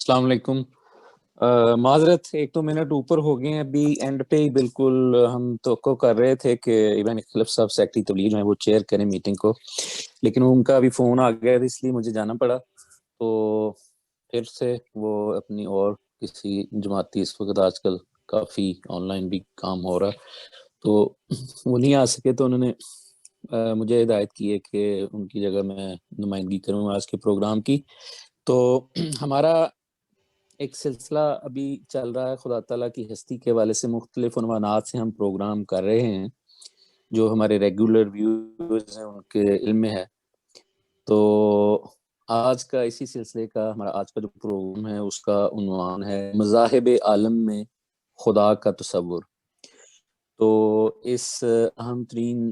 السلام علیکم. معذرت 1-2 منٹ اوپر ہو گئے ہیں. ابھی اینڈ پہ ہی بالکل ہم توقع کر رہے تھے کہ ایون خلف صاحب سیکٹری تبلیغ جو ہیں وہ چیئر کریں میٹنگ کو، لیکن ان کا ابھی فون آ گیا تھا، اس لیے مجھے جانا پڑا. تو پھر سے وہ اپنی اور کسی جماعتی، اس وقت آج کل کافی آن لائن بھی کام ہو رہا، تو وہ نہیں آ سکے، تو انہوں نے مجھے ہدایت کی ہے کہ ان کی جگہ میں نمائندگی کروں آج کے پروگرام کی. تو ہمارا ایک سلسلہ ابھی چل رہا ہے خدا تعالیٰ کی ہستی کے حوالے سے، مختلف عنوانات سے ہم پروگرام کر رہے ہیں جو ہمارے ریگولر ویورز ہیں ان کے علم میں ہے. تو آج کا اسی سلسلے کا ہمارا آج کا جو پروگرام ہے اس کا عنوان ہے مذاہب عالم میں خدا کا تصور. تو اس اہم ترین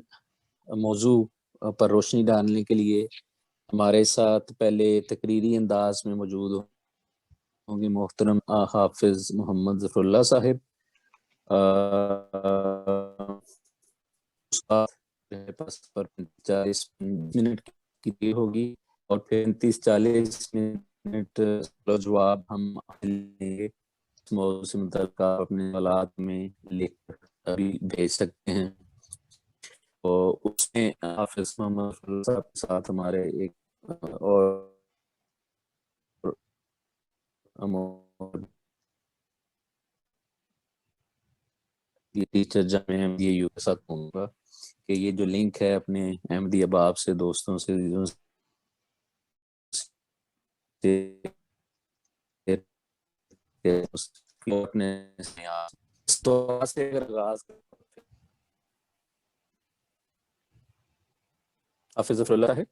موضوع پر روشنی ڈالنے کے لیے ہمارے ساتھ پہلے تقریری انداز میں موجود ہوں گے محترم حافظ محمد ظفر اللہ صاحب. پر 40 منٹ کی دیر ہوگی اور 35-40 منٹ جواب ہم لیں گے. اس موضوع سے متعلق اپنے سوالات میں لکھ کر ابھی بھیج سکتے ہیں. اور اس میں حافظ محمد ظفر اللہ صاحب کے ساتھ ہمارے ایک اور ٹیچر جامعہ احمدیہ یو کے ساتھ ہوں گا کہ یہ جو لنک ہے اپنے احمدی احباب سے، دوستوں سے اپنے اگر آغاز حافظ ظفر اللہ ہے.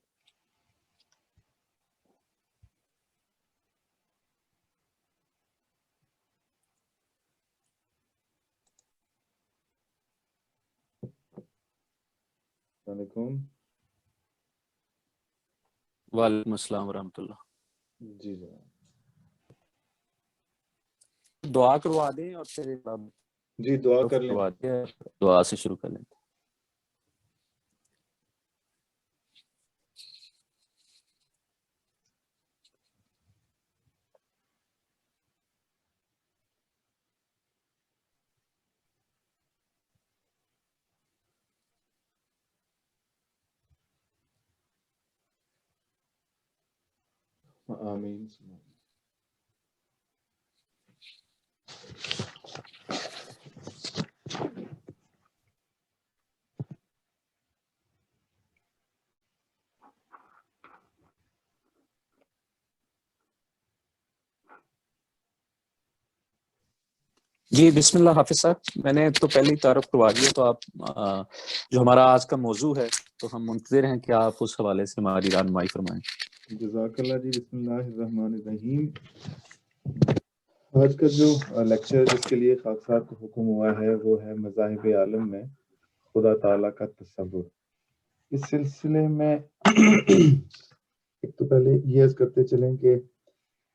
وعلیکم. وعلیکم السلام ورحمۃ اللہ. جی جناب. دعا کروا دیں اور پھر جی دعا کر لیں. دعا سے شروع کر لیں. آمین. جی بسم اللہ. حافظ صاحب میں نے تو پہلے ہی تعارف کروا دیا، تو آپ جو ہمارا آج کا موضوع ہے تو ہم منتظر ہیں کہ آپ اس حوالے سے ہماری رہنمائی فرمائیں. جزاک اللہ جی. بسم اللہ الرحمن الرحیم. آج کا جو لیکچر جس کے لیے خاک صاحب کو حکم ہوا ہے وہ ہے مذاہب عالم میں خدا تعالیٰ کا تصور. اس سلسلے میں ایک تو پہلے یہ عرض کرتے چلیں کہ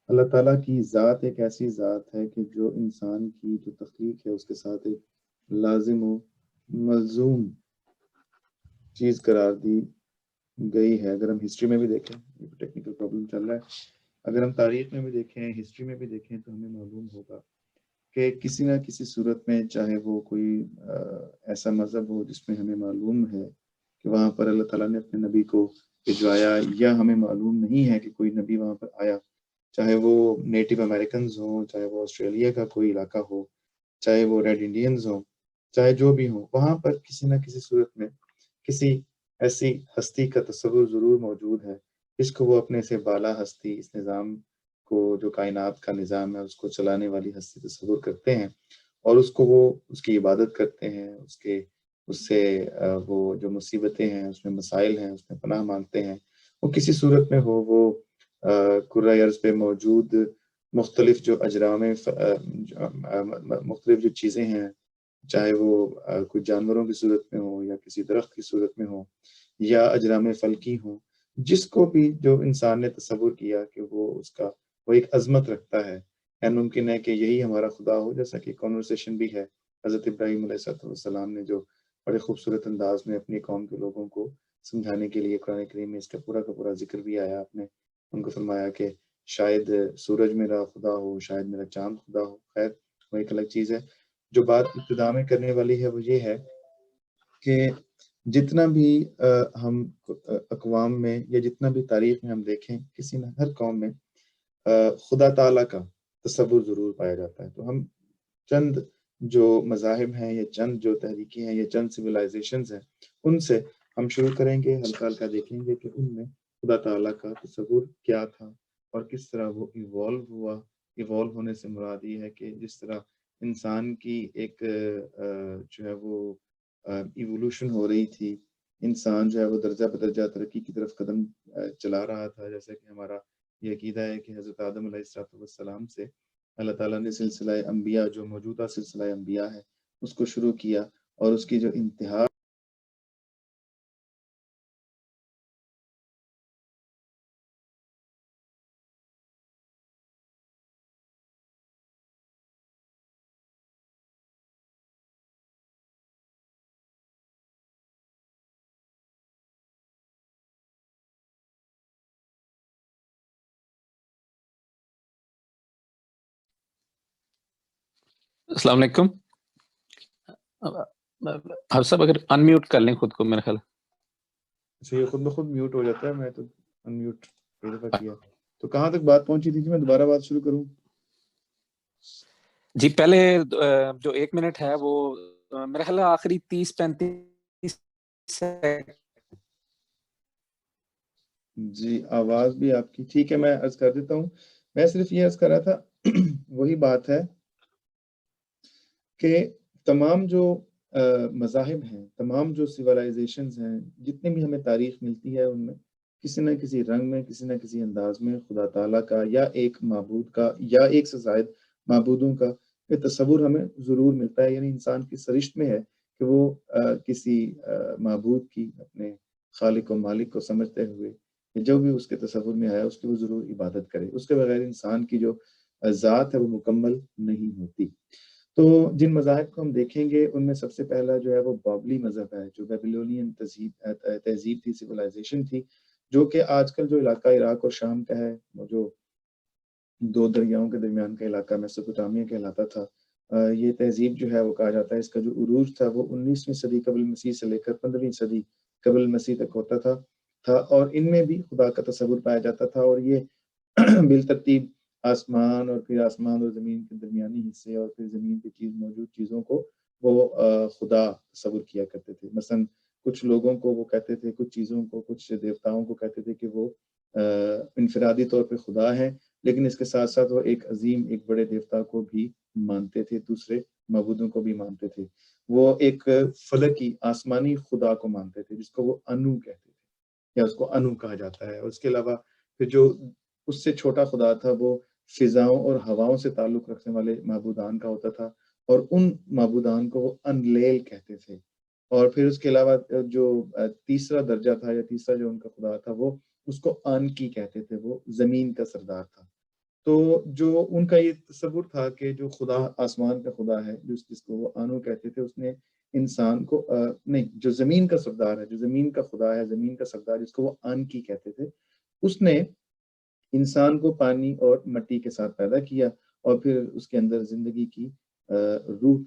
اللہ تعالیٰ کی ذات ایک ایسی ذات ہے کہ جو انسان کی جو تخلیق ہے اس کے ساتھ ایک لازم و ملزوم چیز قرار دی گئی ہے. اگر ہم ہسٹری میں بھی دیکھیں، ٹیکنیکل پرابلم چل رہا ہے، اگر ہم تاریخ میں بھی دیکھیں، ہسٹری میں بھی دیکھیں، تو ہمیں معلوم ہوگا کہ کسی نہ کسی صورت میں، چاہے وہ کوئی ایسا مذہب ہو جس میں ہمیں معلوم ہے کہ وہاں پر اللہ تعالیٰ نے اپنے نبی کو بھجوایا، یا ہمیں معلوم نہیں ہے کہ کوئی نبی وہاں پر آیا، چاہے وہ نیٹو امریکنز ہوں، چاہے وہ آسٹریلیا کا کوئی علاقہ ہو، چاہے وہ ریڈ انڈینز ہوں، چاہے جو بھی ہوں، وہاں پر کسی نہ کسی صورت میں کسی ایسی ہستی کا تصور ضرور موجود ہے جس کو وہ اپنے سے بالا ہستی، اس نظام کو جو کائنات کا نظام ہے اس کو چلانے والی ہستی تصور کرتے ہیں، اور اس کو وہ اس کی عبادت کرتے ہیں، اس سے وہ جو مصیبتیں ہیں، اس میں مسائل ہیں، اس میں پناہ مانگتے ہیں. وہ کسی صورت میں ہو، وہ کرۂ ارض پہ موجود مختلف جو اجرام، مختلف جو چیزیں ہیں، چاہے وہ کوئی جانوروں کی صورت میں ہو یا کسی درخت کی صورت میں ہو یا اجرام فلکی ہوں، جس کو بھی جو انسان نے تصور کیا کہ وہ ایک عظمت رکھتا ہے. ممکن ہے کہ یہی ہمارا خدا ہو، جیسا کہ کانورسیشن بھی ہے حضرت ابراہیم علیہ السلام نے جو بڑے خوبصورت انداز میں اپنی قوم کے لوگوں کو سمجھانے کے لیے قرآن کریم میں اس کا پورا ذکر بھی آیا. آپ نے ان کو فرمایا کہ شاید سورج میرا خدا ہو، شاید میرا چاند خدا ہو، خیر وہ ایک الگ چیز ہے. جو بات ابتدا میں کرنے والی ہے وہ یہ ہے کہ جتنا بھی ہم اقوام میں یا جتنا بھی تاریخ میں ہم دیکھیں، کسی نہ ہر قوم میں خدا تعالیٰ کا تصور ضرور پایا جاتا ہے. تو ہم چند جو مذاہب ہیں یا چند جو تحریکیں ہیں یا چند سویلائزیشنز ہیں ان سے ہم شروع کریں گے، ہلکا ہلکا دیکھیں گے کہ ان میں خدا تعالیٰ کا تصور کیا تھا اور کس طرح وہ ایوالو ہوا. ایوالو ہونے سے مراد یہ ہے کہ جس طرح انسان کی ایک جو ہے وہ ایوولوشن ہو رہی تھی، انسان جو ہے وہ درجہ بدرجہ ترقی کی طرف قدم چلا رہا تھا. جیسا کہ ہمارا یہ عقیدہ ہے کہ حضرت آدم علیہ السلام سے اللہ تعالیٰ نے سلسلہ انبیاء، جو موجودہ سلسلہ انبیاء ہے، اس کو شروع کیا اور اس کی جو انتہا السلام علیکم. آپ سب اگر ان میوٹ کر لیں خود کو، میرا خیال اچھا یہ خود بخود میوٹ ہو جاتا ہے. میں تو ان میوٹ کئی دفعہ کیا. تو کہاں تک بات پہنچی تھی کہ میں دوبارہ بات شروع کروں؟ جی پہلے جو 1 منٹ ہے وہ میرا خیال ہے آخری 30-35 جی آواز بھی آپ کی ٹھیک ہے، میں عرض کر دیتا ہوں. میں صرف یہ عرض کر رہا تھا وہی بات ہے کہ تمام جو مذاہب ہیں، تمام جو سویلائزیشنز ہیں، جتنی بھی ہمیں تاریخ ملتی ہے، ان میں کسی نہ کسی رنگ میں، کسی نہ کسی انداز میں خدا تعالیٰ کا یا ایک معبود کا یا ایک سے زائد معبودوں کا یہ تصور ہمیں ضرور ملتا ہے. یعنی انسان کی سرشت میں ہے کہ وہ کسی معبود کی، اپنے خالق و مالک کو سمجھتے ہوئے جو بھی اس کے تصور میں آیا اس کی وہ ضرور عبادت کرے. اس کے بغیر انسان کی جو ذات ہے وہ مکمل نہیں ہوتی. تو جن مذاہب کو ہم دیکھیں گے ان میں سب سے پہلا جو ہے وہ بابلی مذہب ہے، جو بیبلونین تہذیب تھی، سویلائزیشن تھی، جو کہ آج کل جو علاقہ عراق اور شام کا ہے، وہ جو 2 دریاؤں کے درمیان کا علاقہ میسوپوٹامیہ کہلاتا تھا. یہ تہذیب جو ہے وہ کہا جاتا ہے اس کا جو عروج تھا وہ 19ویں صدی قبل مسیح سے لے کر 15ویں صدی قبل مسیح تک ہوتا تھا اور ان میں بھی خدا کا تصور پایا جاتا تھا. اور یہ بالترتیب آسمان اور پھر آسمان اور زمین کے درمیانی حصے اور پھر زمین پہ موجود چیزوں کو وہ خدا تصور کیا کرتے تھے. مثلا کچھ لوگوں کو وہ کہتے تھے، کچھ چیزوں کو، کچھ دیوتاؤں کو کہتے تھے کہ وہ انفرادی طور پہ خدا ہیں، لیکن اس کے ساتھ ساتھ وہ ایک عظیم، ایک بڑے دیوتا کو بھی مانتے تھے، دوسرے معبودوں کو بھی مانتے تھے. وہ ایک فلکی آسمانی خدا کو مانتے تھے جس کو وہ انو کہتے تھے یا اس کو انو کہا جاتا ہے. اور اس کے علاوہ پھر جو اس سے چھوٹا خدا تھا وہ فضاؤں اور ہواؤں سے تعلق رکھنے والے معبودان کا ہوتا تھا اور ان معبودان کو وہ انلیل کہتے تھے. اور پھر اس کے علاوہ جو تیسرا درجہ تھا یا تیسرا جو ان کا خدا تھا وہ اس کو آنکی کہتے تھے، وہ زمین کا سردار تھا. تو جو ان کا یہ تصور تھا کہ جو خدا آسمان کا خدا ہے، جس کو وہ آنو کہتے تھے، اس نے انسان کو نہیں، جو زمین کا سردار ہے، جو زمین کا خدا ہے، زمین کا سردار جس کو وہ آنکی کہتے تھے، اس نے انسان کو پانی اور مٹی کے ساتھ پیدا کیا اور پھر اس کے اندر زندگی کی روح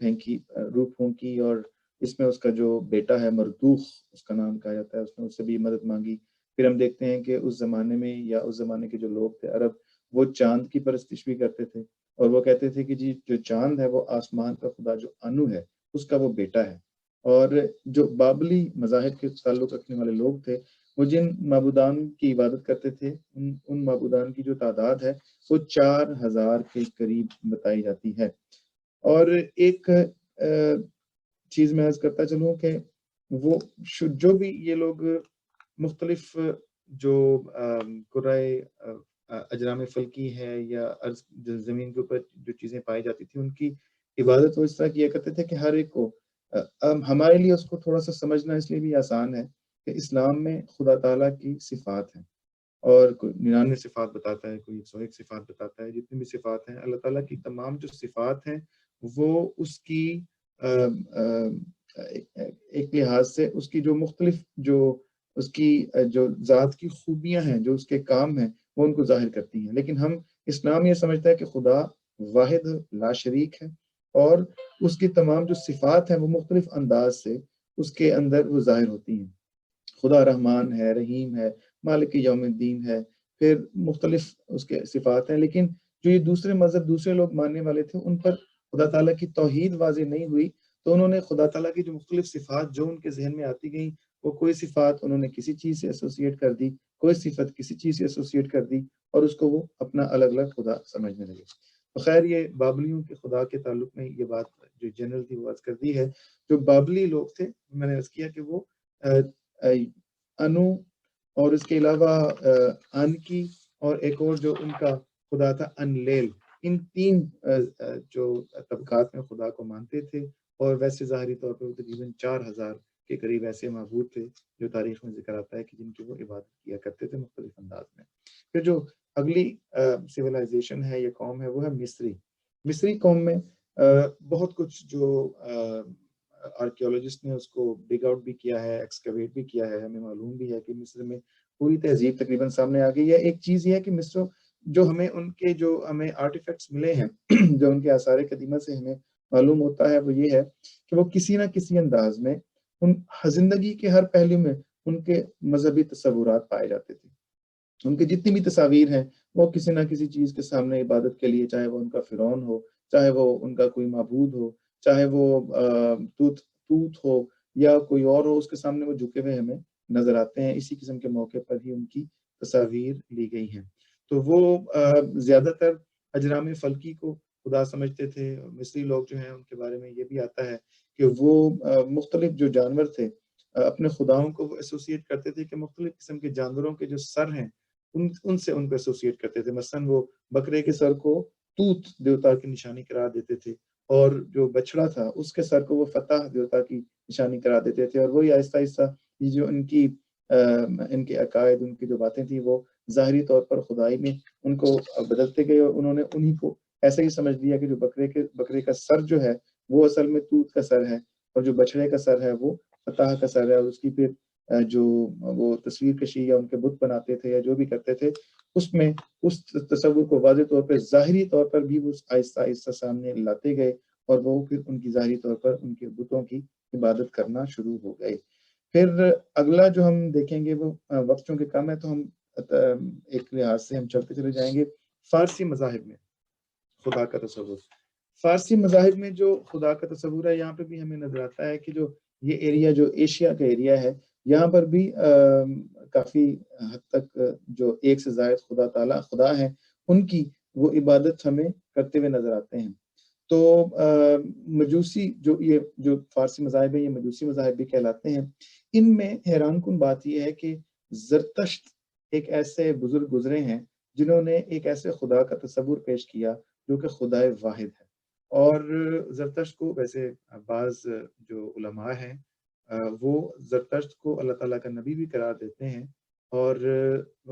پھونکی اور اس میں اس کا جو بیٹا ہے مردوخ اس کا نام کہا جاتا ہے، اس نے اس سے بھی مدد مانگی. پھر ہم دیکھتے ہیں کہ اس زمانے میں یا اس زمانے کے جو لوگ تھے عرب، وہ چاند کی پرستش بھی کرتے تھے اور وہ کہتے تھے کہ جی جو چاند ہے وہ آسمان کا خدا جو انو ہے اس کا وہ بیٹا ہے. اور جو بابلی مذاہب کے تعلق رکھنے والے لوگ تھے وہ جن معبودان کی عبادت کرتے تھے، ان معبودان کی جو تعداد ہے وہ 4000 کے قریب بتائی جاتی ہے. اور ایک چیز میں عرض کرتا چلوں کہ وہ جو بھی یہ لوگ مختلف جو قرائے اجرام فلکی ہے یا زمین کے اوپر جو چیزیں پائی جاتی تھی ان کی عبادت وہ اس طرح کیا کرتے تھے کہ ہر ایک کو ہمارے لیے اس کو تھوڑا سا سمجھنا اس لیے بھی آسان ہے کہ اسلام میں خدا تعالیٰ کی صفات ہیں اور کوئی 99 صفات بتاتا ہے، کوئی 101 صفات بتاتا ہے. جتنی بھی صفات ہیں اللہ تعالیٰ کی، تمام جو صفات ہیں وہ اس کی ایک لحاظ سے اس کی جو مختلف جو اس کی جو ذات کی خوبیاں ہیں، جو اس کے کام ہیں، وہ ان کو ظاہر کرتی ہیں. لیکن ہم اسلام یہ سمجھتا ہے کہ خدا واحد لا شریک ہے اور اس کی تمام جو صفات ہیں وہ مختلف انداز سے اس کے اندر وہ ظاہر ہوتی ہیں. خدا رحمان ہے، رحیم ہے، مالک یوم الدین ہے، پھر مختلف اس کے صفات ہیں. لیکن جو یہ دوسرے مذہب دوسرے لوگ ماننے والے تھے ان پر خدا تعالیٰ کی توحید واضح نہیں ہوئی، تو انہوں نے خدا تعالیٰ کی جو مختلف صفات جو ان کے ذہن میں آتی گئیں وہ کوئی صفات انہوں نے کسی چیز سے ایسوسیٹ کر دی، کوئی صفت کسی چیز سے ایسوسیٹ کر دی اور اس کو وہ اپنا الگ الگ خدا سمجھنے لگے. تو خیر یہ بابلیوں کے خدا کے تعلق میں یہ بات جو جنرل تھی وہ عرض کر دی ہے. جو بابلی لوگ تھے میں نے عرض کیا کہ وہ انو اور اس کے علاوہ انکی اور ایک اور جو ان کا خدا تھا انلیل، ان تین جو طبقات میں خدا کو مانتے تھے. اور ویسے ظاہری طور پر تقریباً 4000 کے قریب ایسے معبود تھے جو تاریخ میں ذکر آتا ہے کہ جن کی وہ عبادت کیا کرتے تھے مختلف انداز میں. پھر جو اگلی سویلائزیشن ہے یہ قوم ہے وہ ہے مصری قوم میں بہت کچھ جو آرکیولوجسٹ نے اس کو ڈگ آؤٹ بھی کیا ہے، ایکسکیویٹ بھی کیا ہے. ہمیں معلوم بھی ہے کہ مصر میں پوری تہذیب تقریباً سامنے آ گئی ہے. ایک چیز یہ ہے کہ مصر جو ہمیں آرٹیفیکٹس ملے ہیں جو ان کے آثار قدیمہ سے ہمیں معلوم ہوتا ہے وہ یہ ہے کہ وہ کسی نہ کسی انداز میں ان زندگی کے ہر پہلو میں ان کے مذہبی تصورات پائے جاتے تھے. ان کے جتنی بھی تصاویر ہیں وہ کسی نہ کسی چیز کے سامنے عبادت کے لیے، چاہے وہ ان کا فرعون ہو، چاہے وہ ان کا کوئی معبود ہو، چاہے وہ توت ہو یا کوئی اور ہو، اس کے سامنے وہ جھکے ہوئے ہمیں نظر آتے ہیں. اسی قسم کے موقع پر ہی ان کی تصاویر لی گئی ہیں. تو وہ زیادہ تر اجرام فلکی کو خدا سمجھتے تھے. مصری لوگ جو ہیں ان کے بارے میں یہ بھی آتا ہے کہ وہ مختلف جو جانور تھے اپنے خداؤں کو وہ ایسوسیٹ کرتے تھے کہ مختلف قسم کے جانوروں کے جو سر ہیں ان سے ان کو ایسوسیٹ کرتے تھے. مثلا وہ بکرے کے سر کو توت دیوتا کی نشانی قرار دیتے تھے اور جو بچڑا تھا اس کے سر کو وہ فتح دیوتا کی نشانی قرار دیتے تھے. اور وہی آہستہ آہستہ یہ جو ان کے عقائد، ان کی جو باتیں تھیں وہ ظاہری طور پر خدائی میں ان کو بدلتے گئے اور انہوں نے انہی کو ایسے ہی سمجھ لیا کہ جو بکرے کا سر جو ہے وہ اصل میں توت کا سر ہے اور جو بچڑے کا سر ہے وہ فتح کا سر ہے. اور اس کی پھر جو وہ تصویر کشی یا ان کے بت بناتے تھے یا جو بھی کرتے تھے اس میں اس تصور کو واضح طور پر ظاہری طور پر بھی وہ آہستہ آہستہ سامنے لاتے گئے اور وہ پھر ان کی ظاہری طور پر ان کے بتوں کی عبادت کرنا شروع ہو گئے. پھر اگلا جو ہم دیکھیں گے وہ وقت چونکہ کم ہے تو ہم ایک لحاظ سے ہم چلتے چلے جائیں گے. فارسی مذاہب میں خدا کا تصور، فارسی مذاہب میں جو خدا کا تصور ہے یہاں پہ بھی ہمیں نظر آتا ہے کہ جو یہ ایریا جو ایشیا کا ایریا ہے یہاں پر بھی کافی حد تک جو ایک سے زائد خدا ہیں ان کی وہ عبادت ہمیں کرتے ہوئے نظر آتے ہیں. تو مجوسی جو فارسی مذاہب ہیں یہ مجوسی مذاہب بھی کہلاتے ہیں. ان میں حیران کن بات یہ ہے کہ زرتشت ایک ایسے بزرگ گزرے ہیں جنہوں نے ایک ایسے خدا کا تصور پیش کیا جو کہ خدائے واحد ہے. اور زرتشت کو ویسے بعض جو علماء ہیں وہ زرتشت کو اللہ تعالیٰ کا نبی بھی قرار دیتے ہیں اور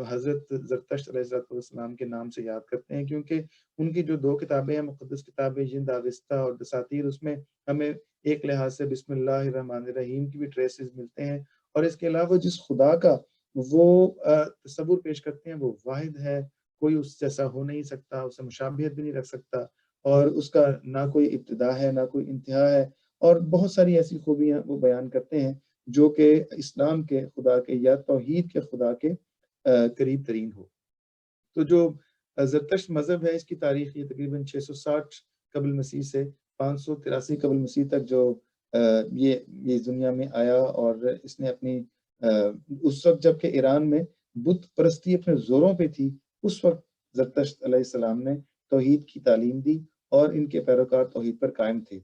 حضرت زرتشت علیہ السلام کے نام سے یاد کرتے ہیں کیونکہ ان کی جو 2 کتابیں ہیں مقدس کتابیں جند آوستہ اور دساتیر، اس میں ہمیں ایک لحاظ سے بسم اللہ الرحمن الرحیم کی بھی ٹریسز ملتے ہیں. اور اس کے علاوہ جس خدا کا وہ تصور پیش کرتے ہیں وہ واحد ہے، کوئی اس جیسا ہو نہیں سکتا، اسے مشابہت بھی نہیں رکھ سکتا اور اس کا نہ کوئی ابتدا ہے نہ کوئی انتہا ہے. اور بہت ساری ایسی خوبیاں وہ بیان کرتے ہیں جو کہ اسلام کے خدا کے یا توحید کے خدا کے قریب ترین ہو. تو جو زرتشت مذہب ہے اس کی تاریخ یہ تقریباً 660 قبل مسیح سے 583 قبل مسیح تک جو یہ دنیا میں آیا. اور اس نے اپنی اس وقت جب کہ ایران میں بت پرستی اپنے زوروں پہ تھی اس وقت زرتشت علیہ السلام نے توحید کی تعلیم دی اور ان کے پیروکار توحید پر قائم تھے.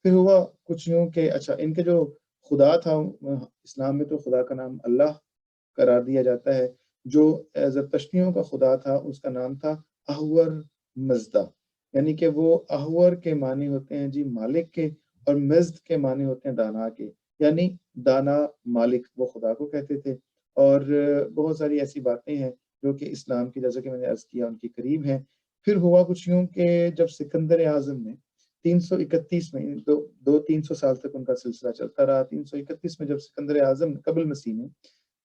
پھر ہوا کچھ یوں کہ اچھا ان کے جو خدا تھا اسلام میں تو خدا کا نام اللہ قرار دیا جاتا ہے. جو زرتشتیوں کا خدا تھا اس کا نام تھا احور مزدہ، یعنی کہ وہ احور کے معنی ہوتے ہیں جی مالک کے اور مزد کے معنی ہوتے ہیں دانا کے، یعنی دانا مالک وہ خدا کو کہتے تھے. اور بہت ساری ایسی باتیں ہیں جو کہ اسلام کی جیسا کہ میں نے عرض کیا ان کی قریب ہیں. پھر ہوا کچھ یوں کہ جب سکندر اعظم نے 331 میں 200-300 سال تک ان کا سلسلہ چلتا رہا. 331 میں جب سکندر اعظم قبل مسیح میں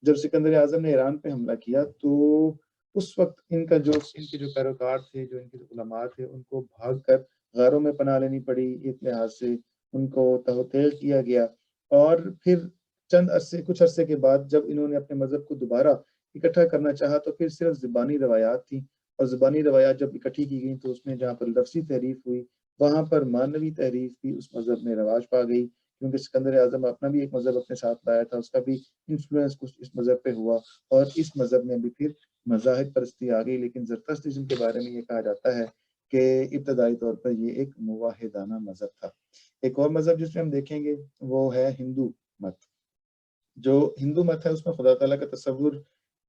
جب سکندر اعظم نے ایران پہ حملہ کیا تو اس وقت ان کے جو پیروکار تھے، جو ان کے علماء تھے، ان کو بھاگ کر غاروں میں پناہ لینی پڑی، ایک لحاظ سے ان کو تہوتیل کیا گیا، اور پھر کچھ عرصے کے بعد جب انہوں نے اپنے مذہب کو دوبارہ اکٹھا کرنا چاہا تو پھر صرف زبانی روایات تھیں، اور زبانی روایات جب اکٹھی کی گئیں تو اس میں جہاں پر لفظی تحریف ہوئی وہاں پر معنوی تحریف بھی اس مذہب میں رواج پا گئی، کیونکہ سکندر اعظم اپنا بھی ایک مذہب اپنے ساتھ لایا تھا، اس کا بھی انفلوئنس کچھ اس مذہب پہ ہوا، اور اس مذہب میں بھی پھر مذاہب پرستی آ گئی۔ لیکن زرتشتیزم کے بارے میں یہ کہا جاتا ہے کہ ابتدائی طور پر یہ ایک موحدانہ مذہب تھا۔ ایک اور مذہب جس میں ہم دیکھیں گے وہ ہے ہندو مت۔ جو ہندو مت ہے اس میں خدا تعالیٰ کا تصور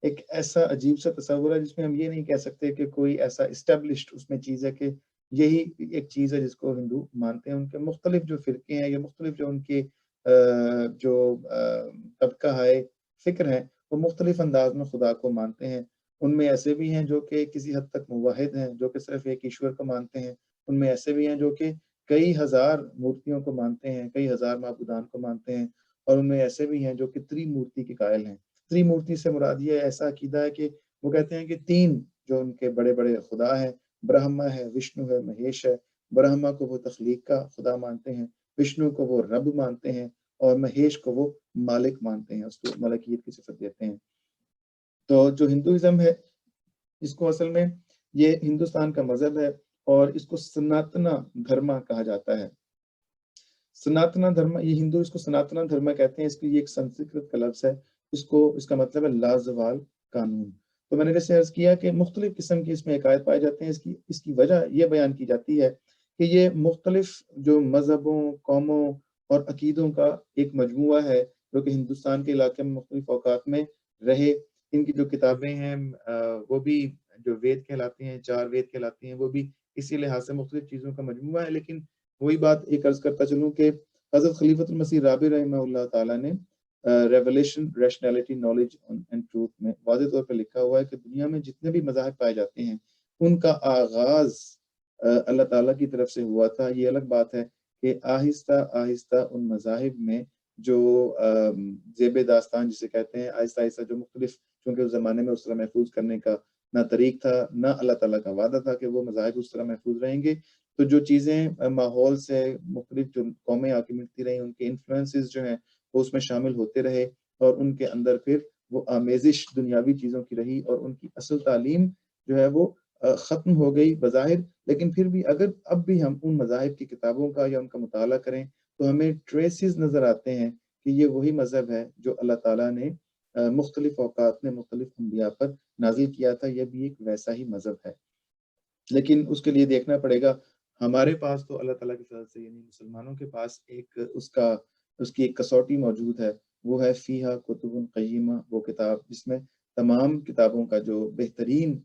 ایک ایسا عجیب سا تصور ہے جس میں ہم یہ نہیں کہہ سکتے کہ کوئی ایسا اسٹیبلشڈ اس میں چیز ہے کہ یہی ایک چیز ہے جس کو ہندو مانتے ہیں۔ ان کے مختلف جو فرقے ہیں یا مختلف جو ان کے جو طبقہ ہے فکر ہیں وہ مختلف انداز میں خدا کو مانتے ہیں۔ ان میں ایسے بھی ہیں جو کہ کسی حد تک موحد ہیں، جو کہ صرف ایک ایشور کو مانتے ہیں۔ ان میں ایسے بھی ہیں جو کہ کئی ہزار مورتیوں کو مانتے ہیں، کئی ہزار معبودان کو مانتے ہیں، اور ان میں ایسے بھی ہیں جو کہ تریمورتی کے قائل ہیں۔ تریمورتی سے مراد یہ ایسا عقیدہ ہے کہ وہ کہتے ہیں کہ تین جو ان کے بڑے بڑے خدا ہیں، برہما ہے، وشنو ہے، مہیش ہے۔ برہما کو وہ تخلیق کا خدا مانتے ہیں، وشنو کو وہ رب مانتے ہیں، اور مہیش کو وہ مالک مانتے ہیں، اس کو ملکیت کی صفت دیتے ہیں۔ تو جو ہندوازم ہے اس کو اصل میں یہ ہندوستان کا مذہب ہے، اور اس کو سناتنا دھرما کہا جاتا ہے۔ سناتنا دھرما، یہ ہندو اس کو سناتنا دھرما کہتے ہیں۔ اس کی یہ ایک سنسکرت کا لفظ ہے، اس کا مطلب ہے لازوال قانون۔ تو میں نے جیسے عرض کیا کہ مختلف قسم کی اس میں عقائد پائے جاتے ہیں۔ اس کی وجہ یہ بیان کی جاتی ہے کہ یہ مختلف جو مذہبوں، قوموں اور عقیدوں کا ایک مجموعہ ہے جو کہ ہندوستان کے علاقے میں مختلف اوقات میں رہے۔ ان کی جو کتابیں ہیں وہ بھی جو وید کہلاتی ہیں، 4 وید کہلاتی ہیں، وہ بھی اسی لحاظ سے مختلف چیزوں کا مجموعہ ہے۔ لیکن وہی بات ایک عرض کرتا چلوں کہ حضرت خلیفۃ المسیح رابع رحمہ اللہ تعالیٰ نے revelation rationality knowledge and truth میں واضح طور پر لکھا ہوا ہے کہ دنیا میں جتنے بھی مذاہب پائے جاتے ہیں ان کا آغاز اللہ تعالیٰ کی طرف سے ہوا تھا۔ یہ الگ بات ہے کہ آہستہ آہستہ ان مذاہب میں جو زیب داستان جسے کہتے ہیں، آہستہ آہستہ جو مختلف، چونکہ اس زمانے میں اس طرح محفوظ کرنے کا نہ طریق تھا، نہ اللہ تعالیٰ کا وعدہ تھا کہ وہ مذاہب اس طرح محفوظ رہیں گے، تو جو چیزیں ماحول سے مختلف جو قومیں آ کے ملتی رہیں ان کے انفلوئنسز جو ہیں وہ اس میں شامل ہوتے رہے، اور ان کے اندر پھر وہ آمیزش دنیاوی چیزوں کی رہی، اور ان کی اصل تعلیم جو ہے وہ ختم ہو گئی بظاہر۔ لیکن پھر بھی اگر اب بھی ہم ان مذاہب کی کتابوں کا یا ان کا مطالعہ کریں تو ہمیں ٹریسز نظر آتے ہیں کہ یہ وہی مذہب ہے جو اللہ تعالیٰ نے مختلف اوقات میں مختلف انبیاء پر نازل کیا تھا۔ یہ بھی ایک ویسا ہی مذہب ہے، لیکن اس کے لیے دیکھنا پڑے گا۔ ہمارے پاس تو اللہ تعالیٰ کی فضل سے یعنی مسلمانوں کے پاس اس کی ایک کسوٹی موجود ہے، وہ ہے فیہا کتب قیمہ، وہ کتاب جس میں تمام کتابوں کا جو بہترین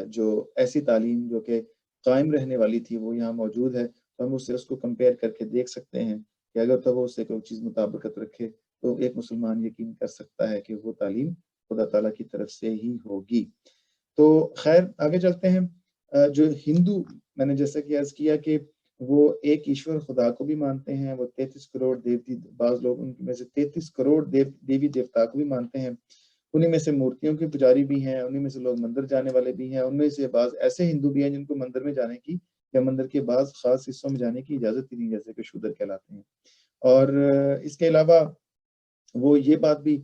جو ایسی تعلیم جو کہ قائم رہنے والی تھی وہ یہاں موجود ہے۔ تو ہم اس کو کمپیئر کر کے دیکھ سکتے ہیں کہ اگر تو وہ اس سے کوئی چیز مطابقت رکھے تو ایک مسلمان یقین کر سکتا ہے کہ وہ تعلیم خدا تعالیٰ کی طرف سے ہی ہوگی۔ تو خیر آگے چلتے ہیں۔ جو ہندو، میں نے جیسا کہ عرض کیا کہ وہ ایک ایشور خدا کو بھی مانتے ہیں، وہ 33 کروڑ دیوتی، بعض لوگ ان میں سے 33 کروڑ دیوی دیوتا کو بھی مانتے ہیں۔ انہیں میں سے مورتیوں کے پجاری بھی ہیں، انہیں میں سے لوگ مندر جانے والے بھی ہیں، ان میں سے بعض ایسے ہندو بھی ہیں جن کو مندر میں جانے کی یا مندر کے بعض خاص حصوں میں جانے کی اجازت ہی نہیں، جیسے کہ شودر کہلاتے ہیں۔ اور اس کے علاوہ وہ یہ بات بھی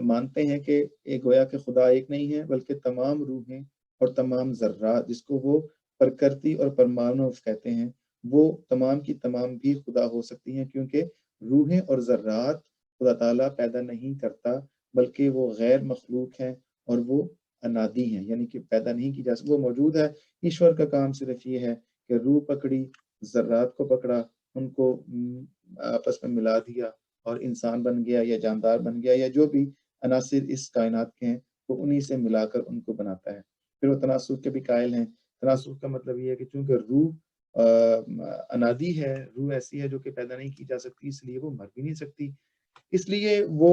مانتے ہیں کہ ایک گویا کہ خدا ایک نہیں ہے بلکہ تمام روحیں اور تمام ذرات، جس کو وہ پرکرتی اور پرمانو کہتے ہیں، وہ تمام کی تمام بھی خدا ہو سکتی ہیں، کیونکہ روحیں اور ذرات خدا تعالیٰ پیدا نہیں کرتا بلکہ وہ غیر مخلوق ہیں اور وہ انادی ہیں، یعنی کہ پیدا نہیں کی جا سکتی، وہ موجود ہے۔ ایشور کا کام صرف یہ ہے کہ روح پکڑی، ذرات کو پکڑا، ان کو آپس میں ملا دیا اور انسان بن گیا یا جاندار بن گیا، یا جو بھی عناصر اس کائنات کے ہیں وہ انہی سے ملا کر ان کو بناتا ہے۔ پھر وہ تناسخ کے بھی قائل ہیں۔ تناسخ کا مطلب یہ ہے کہ چونکہ روح انادی ہے، روح ایسی ہے جو کہ پیدا نہیں کی جا سکتی، اس لیے وہ مر بھی نہیں سکتی، اس لیے وہ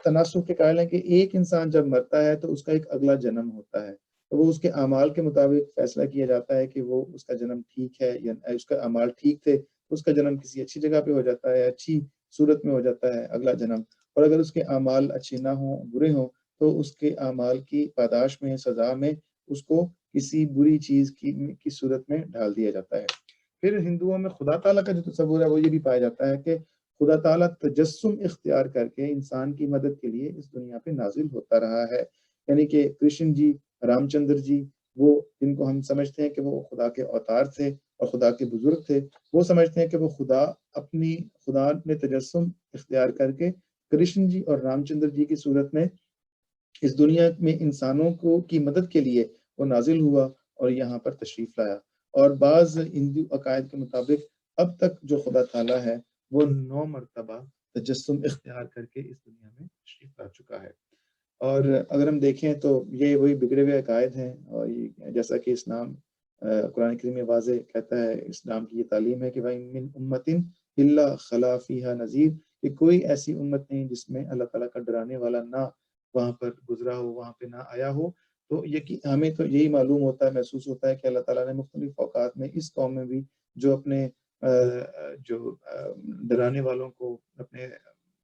تناسخ کے قائل ہیں کہ ایک انسان جب مرتا ہے تو اس کا ایک اگلا جنم ہوتا ہے، تو وہ اس کے اعمال کے مطابق فیصلہ کیا جاتا ہے کہ وہ اس کا جنم ٹھیک ہے یا اس کا اعمال ٹھیک تھے تو اس کا جنم کسی اچھی جگہ پہ ہو جاتا ہے، اچھی صورت میں ہو جاتا ہے اگلا جنم، اور اگر اس کے اعمال اچھے نہ ہوں، برے ہوں، تو اس کے اعمال کی پاداش میں، سزا میں اس کو کسی بری چیز کی صورت میں ڈال دیا جاتا ہے۔ پھر ہندوؤں میں خدا تعالیٰ کا جو تصور ہے وہ یہ بھی پایا جاتا ہے کہ خدا تعالیٰ تجسم اختیار کر کے انسان کی مدد کے لیے اس دنیا پہ نازل ہوتا رہا ہے، یعنی کہ کرشن جی، رام چندر جی، وہ جن کو ہم سمجھتے ہیں کہ وہ خدا کے اوتار تھے اور خدا کے بزرگ تھے، وہ سمجھتے ہیں کہ وہ خدا نے تجسم اختیار کر کے کرشن جی اور رام چندر جی کی صورت میں اس دنیا میں انسانوں کی مدد کے لیے وہ نازل ہوا اور یہاں پر تشریف لایا۔ اور بعض ہندو عقائد کے مطابق اب تک جو خدا تعالیٰ ہے وہ 9 مرتبہ تجسم اختیار کر کے اس دنیا میں تشریف لا چکا ہے۔ اور اگر ہم دیکھیں تو یہ وہی بگڑے ہوئے عقائد ہیں، اور جیسا کہ اسلام قرآن کریم میں واضح کہتا ہے، اسلام کی یہ تعلیم ہے کہ وَإِن مِّن أُمَّةٍ إِلَّا خَلَا فِيهَا نَذِيرٌ، کہ کوئی ایسی امت نہیں جس میں اللہ تعالیٰ کا ڈرانے والا نہ وہاں پر گزرا ہو، وہاں پہ نہ آیا ہو۔ تو ہمیں تو یہی معلوم ہوتا ہے، محسوس ہوتا ہے کہ اللہ تعالیٰ نے مختلف اوقات میں اس قوم میں بھی جو اپنے ڈرانے والوں کو، اپنے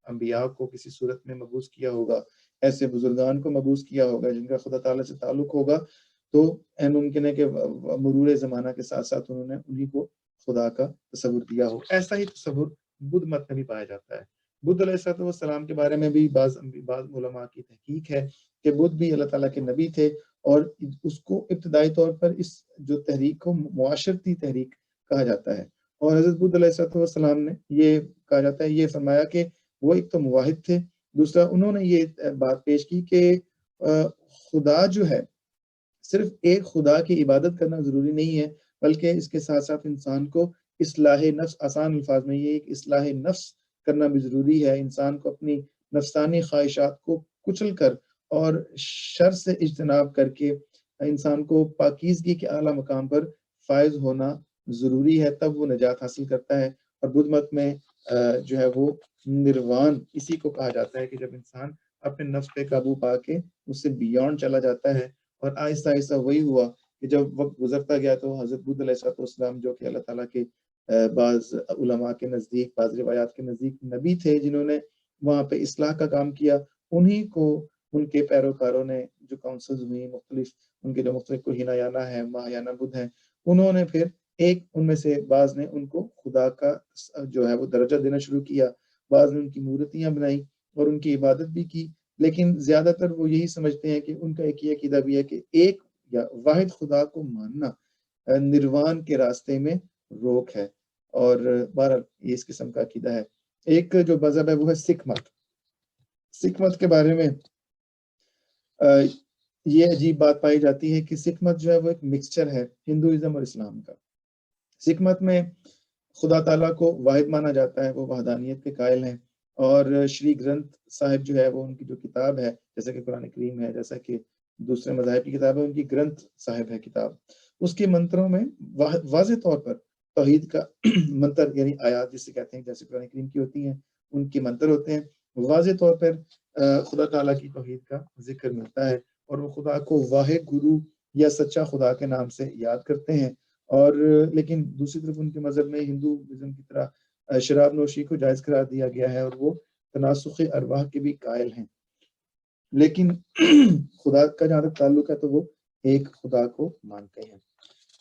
انبیاء کو کسی صورت میں مبعوث کیا ہوگا، ایسے بزرگان کو مبعوث کیا ہوگا جن کا خدا تعالیٰ سے تعلق ہوگا، تو ممکن ہے کہ مرور زمانہ کے ساتھ ساتھ انہوں نے انہی کو خدا کا تصور دیا ہو۔ ایسا ہی تصور بدھ مت میں بھی پایا جاتا ہے۔ بدھ علیہ السلام کے بارے میں بھی بعض علماء کی تحقیق ہے کہ بدھ بھی اللہ تعالیٰ کے نبی تھے، اور اس کو ابتدائی طور پر اس جو تحریک کو معاشرتی تحریک کہا جاتا ہے، اور حضرت بدھ علیہ السلام نے یہ کہا جاتا ہے، یہ فرمایا کہ وہ ایک تو موحد تھے، دوسرا انہوں نے یہ بات پیش کی کہ خدا جو ہے، صرف ایک خدا کی عبادت کرنا ضروری نہیں ہے، بلکہ اس کے ساتھ ساتھ انسان کو اصلاح نفس، آسان الفاظ میں یہ ایک اصلاح نفس کرنا بھی ضروری ہے، انسان کو اپنی نفسانی خواہشات کو کچل کر اور شر سے اجتناب کر کے انسان کو پاکیزگی کے اعلیٰ مقام پر فائز ہونا ضروری ہے، تب وہ نجات حاصل کرتا ہے۔ اور بدھ مت میں جو ہے وہ نروان اسی کو کہا جاتا ہے کہ جب انسان اپنے نفس پہ قابو پا کے اس سے بیونڈ چلا جاتا ہے، اور آہستہ آہستہ وہی ہوا کہ جب وقت گزرتا گیا تو حضرت بدھ علیہ السلام جو کہ اللہ تعالیٰ کے بعض علماء کے نزدیک، بعض روایات کے نزدیک نبی تھے جنہوں نے وہاں پہ اصلاح کا کام کیا، انہی کو ان کے پیروکاروں نے جو کاؤنسلز ہوئی مختلف، ان کے جو مختلف کوئی ہینایانا ہے، مہایانا بدھ ہیں، انہوں نے پھر ان میں سے بعض نے ان کو خدا کا جو ہے وہ درجہ دینا شروع کیا، بعض نے ان کی مورتیاں بنائی اور ان کی عبادت بھی کی، لیکن زیادہ تر وہ یہی سمجھتے ہیں کہ ان کا ایک یہ عقیدہ بھی ہے کہ ایک یا واحد خدا کو ماننا نروان کے راستے میں روک ہے، اور بہرحال یہ اس قسم کا عقیدہ ہے۔ ایک جو مذہب ہے وہ ہے سکھ مت۔ سکھ مت کے بارے میں یہ عجیب بات پائی جاتی ہے کہ سکھ مت جو ہے وہ ایک مکسچر ہے ہندوازم اور اسلام کا۔ سکھ مت میں خدا تعالیٰ کو واحد مانا جاتا ہے، وہ وحدانیت کے قائل ہیں، اور شری گرنتھ صاحب جو ہے وہ ان کی جو کتاب ہے، جیسا کہ قرآن کریم ہے، جیسا کہ دوسرے مذاہب کی کتاب ہے، ان کی گرنتھ صاحب ہے کتاب، اس کے منتروں میں واضح طور پر توحید کا منتر، یعنی آیات جسے کہتے ہیں جیسے قرآن کریم کی ہوتی ہیں، ان کے منتر ہوتے ہیں، واضح طور پر خدا تعالیٰ کی توحید کا ذکر ملتا ہے، اور وہ خدا کو واحد گرو یا سچا خدا کے نام سے یاد کرتے ہیں۔ اور لیکن دوسری طرف ان کے مذہب میں ہندوازم کی طرح شراب نوشی کو جائز قرار دیا گیا ہے، اور وہ تناسخ ارواح کے بھی قائل ہیں، لیکن خدا کا جہاں تک تعلق ہے تو وہ ایک خدا کو مانتے ہیں۔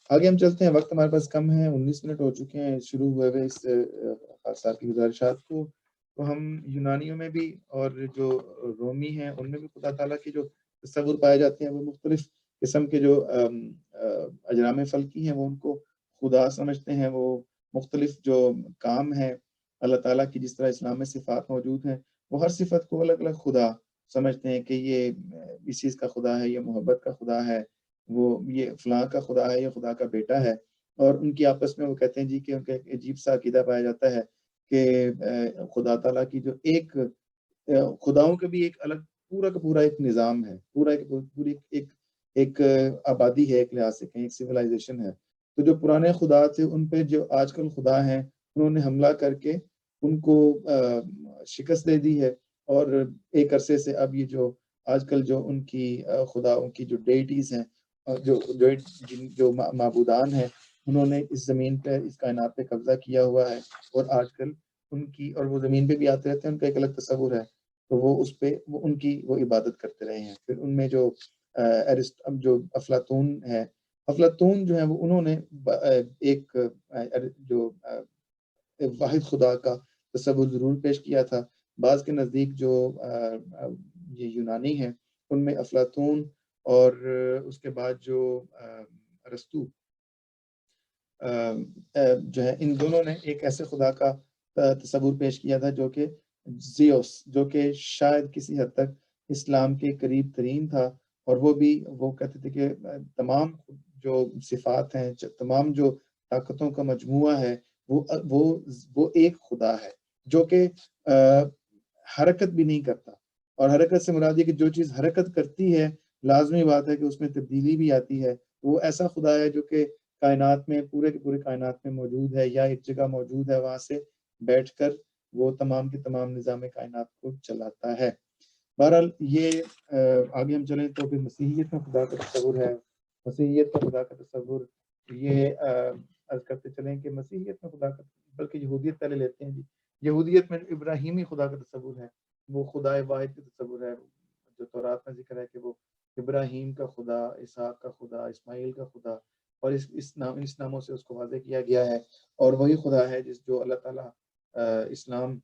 آگے ہم چلتے ہیں، وقت ہمارے پاس کم ہے، 19 منٹ ہو چکے ہیں شروع ہوئے ہوئے اس خاص کی گزارشات کو۔ تو ہم یونانیوں میں بھی اور جو رومی ہیں ان میں بھی خدا تعالیٰ کے جو تصور پائے جاتے ہیں، وہ مختلف قسم کے جو اجرام فلکی ہیں وہ ان کو خدا سمجھتے ہیں، وہ مختلف جو کام ہیں اللہ تعالیٰ کی، جس طرح اسلام میں صفات موجود ہیں، وہ ہر صفت کو الگ الگ خدا سمجھتے ہیں کہ یہ اس چیز کا خدا ہے، یہ محبت کا خدا ہے، وہ یہ فلاں کا خدا ہے، یہ خدا کا بیٹا ہے، اور ان کی آپس میں وہ کہتے ہیں جی کہ ان کا ایک عجیب سا عقیدہ پایا جاتا ہے کہ خدا تعالیٰ کی جو ایک خداؤں کا بھی ایک الگ پورا کا پورا ایک نظام ہے، پوری ایک آبادی ہے، ایک لحاظ سے کہیں ایک سویلائزیشن ہے۔ تو جو پرانے خدا تھے ان پہ جو آج کل خدا ہیں انہوں نے حملہ کر کے ان کو شکست دے دی ہے، اور ایک عرصے سے اب یہ جو آج کل جو ان کی خداؤں کی جو ڈیٹیز ہیں، جو معبودان ہیں، انہوں نے اس زمین پہ، اس کائنات پہ قبضہ کیا ہوا ہے، اور آج کل ان کی، اور وہ زمین پہ بھی آتے رہتے ہیں، ان کا ایک الگ تصور ہے۔ تو وہ اس پہ ان کی وہ عبادت کرتے رہے ہیں۔ پھر ان میں جو افلاطون ہے، افلاطون جو ہے وہ انہوں نے ایک جو واحد خدا کا تصور ضرور پیش کیا تھا۔ بعض کے نزدیک جو یہ یونانی ہیں ان میں افلاطون اور اس کے بعد جو ارسطو جو ہے، ان دونوں نے ایک ایسے خدا کا تصور پیش کیا تھا جو کہ زیوس، جو کہ شاید کسی حد تک اسلام کے قریب ترین تھا، اور وہ کہتے تھے کہ تمام جو صفات ہیں، تمام جو طاقتوں کا مجموعہ ہے، وہ ایک خدا ہے جو کہ حرکت بھی نہیں کرتا، اور حرکت سے مراد یہ کہ جو چیز حرکت کرتی ہے لازمی بات ہے کہ اس میں تبدیلی بھی آتی ہے۔ وہ ایسا خدا ہے جو کہ کائنات میں پورے کے پورے کائنات میں موجود ہے، یا ایک جگہ موجود ہے، وہاں سے بیٹھ کر وہ تمام کے تمام نظام کائنات کو چلاتا ہے۔ بہرحال یہ آگے ہم چلیں تو پھر مسیحیت میں خدا کا تصور ہے۔ مسیحیت کا خدا کا تصور یہ عرض کرتے چلیں کہ مسیحیت میں خدا کا، بلکہ یہودیت پہلے لیتے ہیں جی۔ یہودیت میں ابراہیمی خدا کا تصور ہے، وہ خدا واحد کا تصور ہے، جو تورات میں ذکر ہے کہ وہ ابراہیم کا خدا، اسحاق کا خدا، اسماعیل کا خدا، اور اس ناموں سے اس کو واضح کیا گیا ہے، اور وہی خدا ہے جو اللہ تعالیٰ اسلام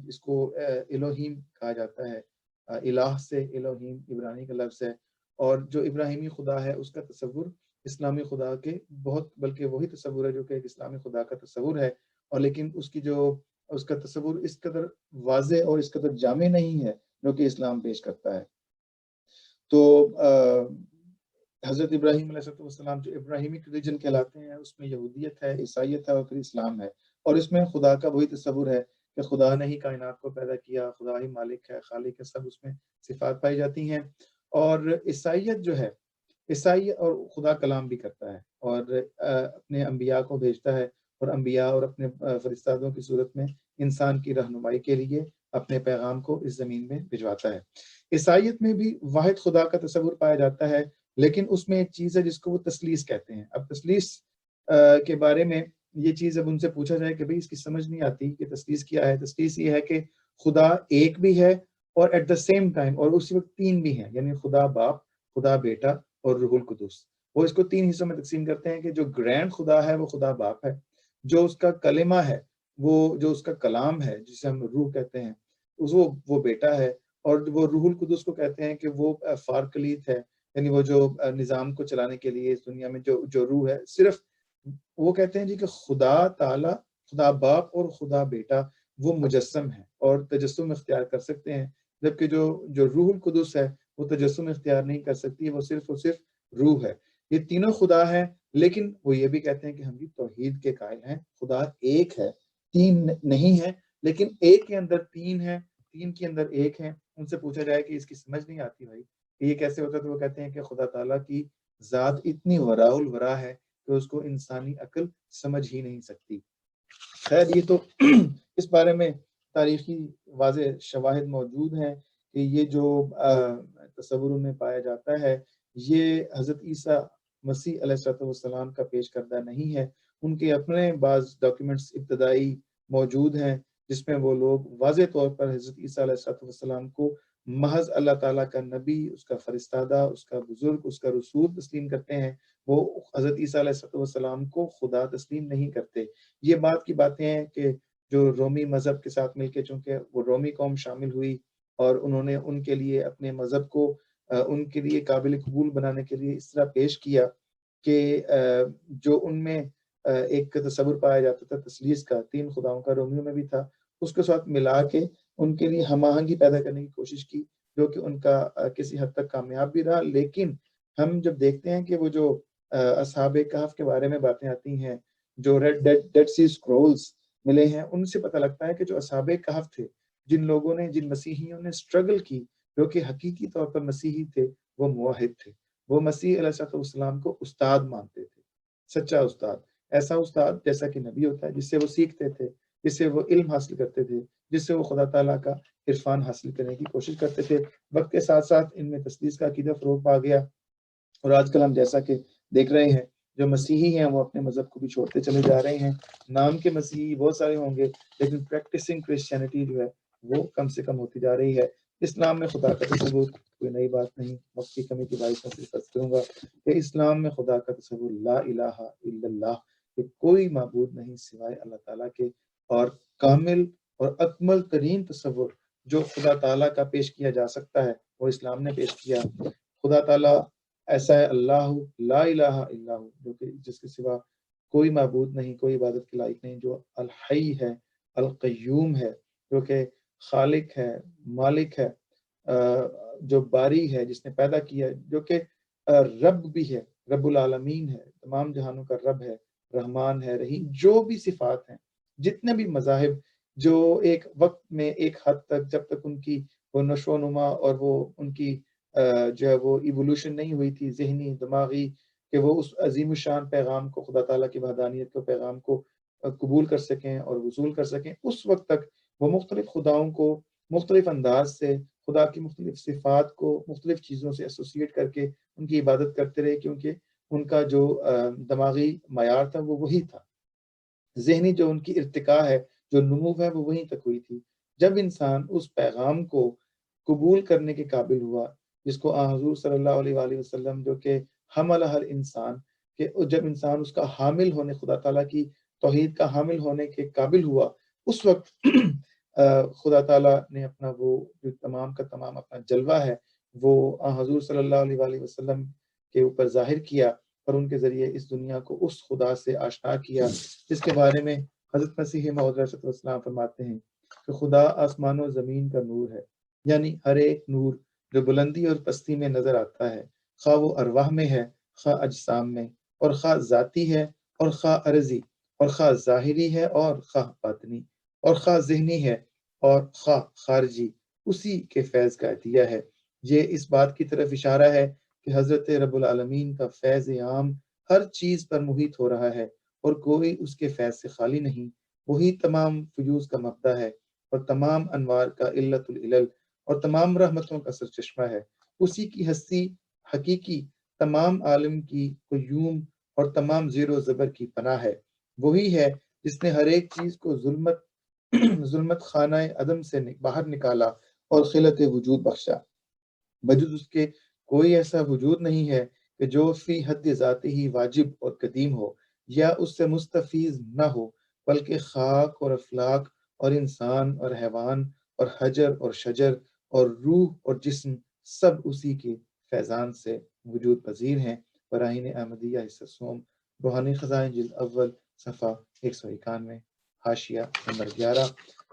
اس کو الوہیم کہا جاتا ہے، الہ سے الوہیم عبرانی کا لفظ ہے، اور جو ابراہیمی خدا ہے اس کا تصور اسلامی خدا کے بہت، بلکہ وہی تصور ہے جو کہ ایک اسلامی خدا کا تصور ہے، اور لیکن اس کا تصور اس قدر واضح اور اس قدر جامع نہیں ہے جو کہ اسلام پیش کرتا ہے۔ تو حضرت ابراہیم علیہ السلام جو ابراہیمی ریلیجن کہلاتے ہیں، اس میں یہودیت ہے، عیسائیت ہے، اور پھر اسلام ہے، اور اس میں خدا کا وہی تصور ہے کہ خدا نے ہی کائنات کو پیدا کیا، خدا ہی مالک ہے، خالق ہے، سب اس میں صفات پائی جاتی ہیں۔ اور عیسائیت جو ہے، عیسائی اور خدا کلام بھی کرتا ہے، اور اپنے انبیاء کو بھیجتا ہے، اور انبیاء اور اپنے فرستادوں کی صورت میں انسان کی رہنمائی کے لیے اپنے پیغام کو اس زمین میں بھجواتا ہے۔ عیسائیت میں بھی واحد خدا کا تصور پایا جاتا ہے، لیکن اس میں ایک چیز ہے جس کو وہ تثلیث کہتے ہیں۔ اب تثلیث کے بارے میں یہ چیز اب ان سے پوچھا جائے کہ بھئی اس کی سمجھ نہیں آتی کہ تثلیث کیا ہے۔ تثلیث یہ ہے کہ خدا ایک بھی ہے اور ایٹ دا سیم ٹائم اور اسی وقت تین بھی ہیں، یعنی خدا باپ، خدا بیٹا اور روح القدس۔ وہ اس کو تین حصوں میں تقسیم کرتے ہیں کہ جو گرینڈ خدا ہے وہ خدا باپ ہے، جو اس کا کلمہ ہے، وہ جو اس کا کلام ہے جسے ہم روح کہتے ہیں، وہ بیٹا ہے، اور وہ روح القدس کو کہتے ہیں کہ وہ فارکلیت ہے، یعنی وہ جو نظام کو چلانے کے لیے اس دنیا میں جو روح ہے۔ صرف وہ کہتے ہیں جی کہ خدا تعالی، خدا باپ اور خدا بیٹا وہ مجسم ہے اور تجسم اختیار کر سکتے ہیں، جبکہ جو روح القدس ہے وہ تجسم اختیار نہیں کر سکتی، وہ صرف روح ہے۔ یہ تینوں خدا ہیں، لیکن وہ یہ بھی کہتے ہیں کہ ہم بھی توحید کے قائل ہیں، خدا ایک ہے، تین نہیں ہے، لیکن ایک کے اندر تین ہے، تین کے اندر ایک ہے۔ ان سے پوچھا جائے کہ اس کی سمجھ نہیں آتی بھائی کہ یہ کیسے ہوتا ہے، تو وہ کہتے ہیں کہ خدا تعالیٰ کی ذات اتنی وراء الورا ہے کہ اس کو انسانی عقل سمجھ ہی نہیں سکتی۔ خیر، یہ تو اس بارے میں تاریخی واضح شواہد موجود ہیں کہ یہ جو تصور میں پایا جاتا ہے یہ حضرت عیسیٰ مسیح علیہ السلام کا پیش کردہ نہیں ہے۔ ان کے اپنے بعض ڈاکیومنٹس ابتدائی موجود ہیں جس میں وہ لوگ واضح طور پر حضرت عیسیٰ علیہ السلام کو محض اللہ تعالیٰ کا نبی، اس کا فرستادہ، اس کا بزرگ، اس کا رسول تسلیم کرتے ہیں۔ وہ حضرت عیسیٰ علیہ السلام کو خدا تسلیم نہیں کرتے۔ یہ بات کی باتیں ہیں کہ جو رومی مذہب کے ساتھ مل کے، چونکہ وہ رومی قوم شامل ہوئی اور انہوں نے ان کے لیے اپنے مذہب کو ان کے لیے قابل قبول بنانے کے لیے اس طرح پیش کیا کہ جو ان میں ایک تصور پایا جاتا تھا تثلیث کا، تین خداؤں کا، رومیوں میں بھی تھا، اس کے ساتھ ملا کے ان کے لیے ہم آہنگی پیدا کرنے کی کوشش کی، جو کہ ان کا کسی حد تک کامیاب بھی رہا۔ لیکن ہم جب دیکھتے ہیں کہ وہ جو اصحاب کہف کے بارے میں باتیں آتی ہیں، جو ڈیڈ سی اسکرولز ملے ہیں، ان سے پتہ لگتا ہے کہ جو اصحاب کہف تھے، جن مسیحیوں نے اسٹرگل کی، جو کہ حقیقی طور پر مسیحی تھے، وہ موحد تھے۔ وہ مسیح علیہ السلام کو استاد مانتے تھے، سچا استاد، ایسا استاد جیسا کہ نبی ہوتا ہے، جس سے وہ سیکھتے تھے، جس سے وہ علم حاصل کرتے تھے، جس سے وہ خدا تعالیٰ کا عرفان حاصل کرنے کی کوشش کرتے تھے۔ وقت کے ساتھ ساتھ ان میں تثلیث کا عقیدہ فروغ پا گیا، اور آج کل ہم جیسا کہ دیکھ رہے ہیں جو مسیحی ہیں وہ اپنے مذہب کو بھی چھوڑتے چلے جا رہے ہیں۔ نام کے مسیحی بہت سارے ہوں گے، لیکن پریکٹسنگ کرسچینٹی جو ہے وہ کم سے کم ہوتی جا رہی ہے۔ اسلام میں خدا کا تصور کوئی نئی بات نہیں. وقت کی کمی کی باعث میں صرف عرض کروں گا کہ اسلام میں خدا کا تصور لا الہ الا اللہ، کہ کوئی معبود نہیں سوائے اللہ تعالیٰ کے، اور کامل اور اکمل ترین تصور جو خدا تعالیٰ کا پیش کیا جا سکتا ہے وہ اسلام نے پیش کیا. خدا تعالیٰ ایسا ہے، اللہ لا الہ الا ہو، جو کہ جس کے سوا کوئی معبود نہیں، کوئی عبادت کے لائق نہیں، جو الحی ہے، القیوم ہے، جو کہ خالق ہے، مالک ہے، جو باری ہے، جس نے پیدا کیا، جو کہ رب بھی ہے، رب العالمین ہے، تمام جہانوں کا رب ہے، رحمان ہے، رحیم، جو بھی صفات ہیں، جتنے بھی مذاہب جو ایک وقت میں ایک حد تک، جب تک ان کی وہ نشو و نما اور وہ ان کی جو ہے وہ ایوولوشن نہیں ہوئی تھی ذہنی دماغی، کہ وہ اس عظیم الشان پیغام کو، خدا تعالیٰ کی وحدانیت کے پیغام کو قبول کر سکیں اور وصول کر سکیں، اس وقت تک وہ مختلف خداؤں کو مختلف انداز سے، خدا کی مختلف صفات کو مختلف چیزوں سے ایسوسیٹ کر کے ان کی عبادت کرتے رہے، کیونکہ ان کا جو دماغی معیار تھا وہ وہی تھا، ذہنی جو ان کی ارتقاء ہے، جو نمو ہے، وہ وہیں تک ہوئی تھی. جب انسان اس پیغام کو قبول کرنے کے قابل ہوا، جس کو حضور صلی اللہ علیہ وآلہ وسلم، جو کہ حملہ الانسان، کہ جب انسان اس کا حامل ہونے، خدا تعالیٰ کی توحید کا حامل ہونے کے قابل ہوا، اس وقت خدا تعالیٰ نے اپنا وہ جو تمام کا تمام اپنا جلوہ ہے وہ حضور صلی اللہ علیہ وآلہ وسلم کے اوپر ظاہر کیا، اور ان کے ذریعے اس دنیا کو اس خدا سے آشنا کیا، جس کے بارے میں حضرت مسیح موعود علیہ السلام فرماتے ہیں کہ خدا آسمان و زمین کا نور ہے، یعنی ہر ایک نور جو بلندی اور پستی میں نظر آتا ہے، خواہ وہ ارواح میں ہے، خواہ اجسام میں، اور خواہ ذاتی ہے اور خواہ عرضی، اور خواہ ظاہری ہے اور خواہ باطنی، اور خواہ ذہنی ہے اور خواہ خارجی، اسی کے فیض کا عطیہ ہے. یہ اس بات کی طرف اشارہ ہے کہ حضرت رب العالمین کا فیض عام ہر چیز پر محیط ہو رہا ہے، اور کوئی اس کے فیض سے خالی نہیں. وہی تمام فیوز کا مبدا ہے، اور تمام انوار کا علت العلل، اور تمام رحمتوں کا سرچشمہ ہے. اسی کی ہستی حقیقی تمام عالم کی قیوم اور تمام زیر و زبر کی پناہ ہے. وہی ہے جس نے ہر ایک چیز کو ظلمت خانہ عدم سے باہر نکالا اور خلت وجود بخشا. بجز اس کے کوئی ایسا وجود نہیں ہے کہ جو فی حد ذاتی ہی واجب اور قدیم ہو یا اس سے مستفیض نہ ہو، بلکہ خاک اور افلاک اور انسان اور حیوان اور حجر اور شجر اور روح اور جسم سب اسی کے فیضان سے وجود پذیر ہیں. براہین احمدیہ حصہ سوم، روحانی خزائن جلد اول، صفحہ 191، حاشیہ نمبر 11.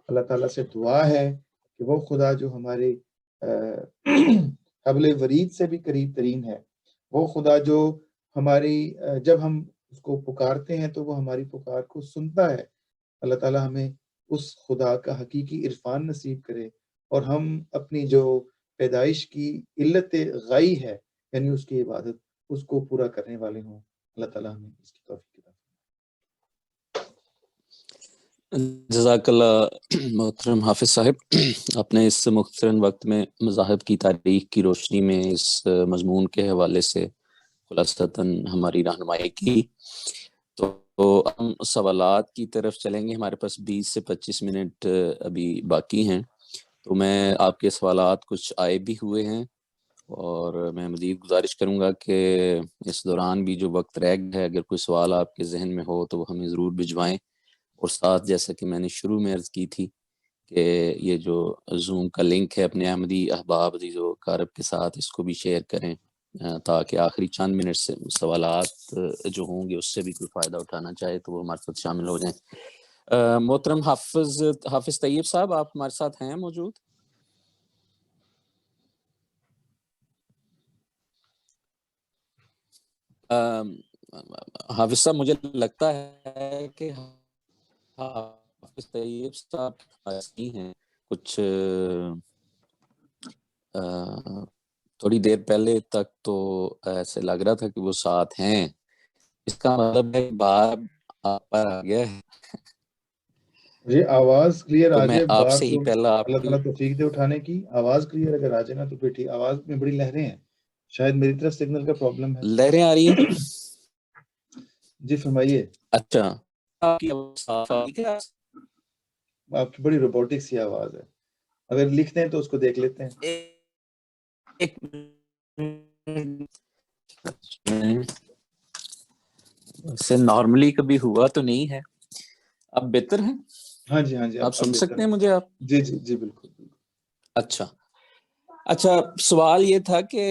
اللہ تعالیٰ سے دعا ہے کہ وہ خدا جو ہمارے حبل ورید سے بھی قریب ترین ہے، وہ خدا جو ہماری جب ہم اس کو پکارتے ہیں تو وہ ہماری پکار کو سنتا ہے، اللہ تعالیٰ ہمیں اس خدا کا حقیقی عرفان نصیب کرے، اور ہم اپنی جو پیدائش کی علت غائی ہے، یعنی اس کی عبادت، اس کو پورا کرنے والے ہوں. اللہ تعالیٰ ہمیں اس کی توفیق عطا فرمائے. جزاک اللہ محترم حافظ صاحب، آپ نے اس مختصر وقت میں مذاہب کی تاریخ کی روشنی میں اس مضمون کے حوالے سے خلاصتاً ہماری رہنمائی کی. تو ہم سوالات کی طرف چلیں گے. ہمارے پاس 20 سے 25 منٹ ابھی باقی ہیں، تو میں آپ کے سوالات کچھ آئے بھی ہوئے ہیں، اور میں مزید گزارش کروں گا کہ اس دوران بھی جو وقت رہ گیا ہے، اگر کوئی سوال آپ کے ذہن میں ہو تو وہ ہمیں ضرور بھجوائیں. اور ساتھ جیسا کہ میں نے شروع میں عرض کی تھی کہ یہ جو زوم کا لنک ہے اپنے احمدی احباب عزیز و اقارب کے ساتھ اس کو بھی شیئر کریں، تاکہ آخری چند منٹ سے سوالات جو ہوں گے اس سے بھی کوئی فائدہ اٹھانا چاہے تو وہ ہمارے ساتھ شامل ہو جائیں. محترم حافظ طیب صاحب، آپ ہمارے ساتھ ہیں موجود؟ حافظ صاحب، مجھے لگتا ہے کہ حافظ طیب صاحب ایسی ہیں، کچھ تھوڑی دیر پہلے تک تو ایسے لگ رہا تھا کہ وہ ساتھ ہیں. اس کا مطلب ہے بار آپ پر آ گیا ہے. مجھے آواز کلیئر تو آ میں جائے، آپ بار سے ہی تو پہلا اللہ تعالیٰ توفیق دے اٹھانے کی. آواز کلیئر اگر آ جائے نا تو پھر ٹھیک. آواز میں بڑی لہریں ہیں، شاید میری طرف سگنل کا پرابلم ہے. لہریں آ رہی ہیں؟ جی فرمائیے. اچھا، آپ کی آواز صاف آ رہی ہے؟ آپ کی بڑی روبوٹک سی آواز ہے. اگر لکھتے ہیں تو اس کو دیکھ لیتے ہیں. ایک سے نارملی کبھی ہوا تو نہیں ہے. اب بہتر ہے؟ ہاں جی ہاں جی آپ سن بہتر سکتے ہیں ہے. مجھے؟ آپ جی جی جی بالکل بالکل. اچھا سوال یہ تھا کہ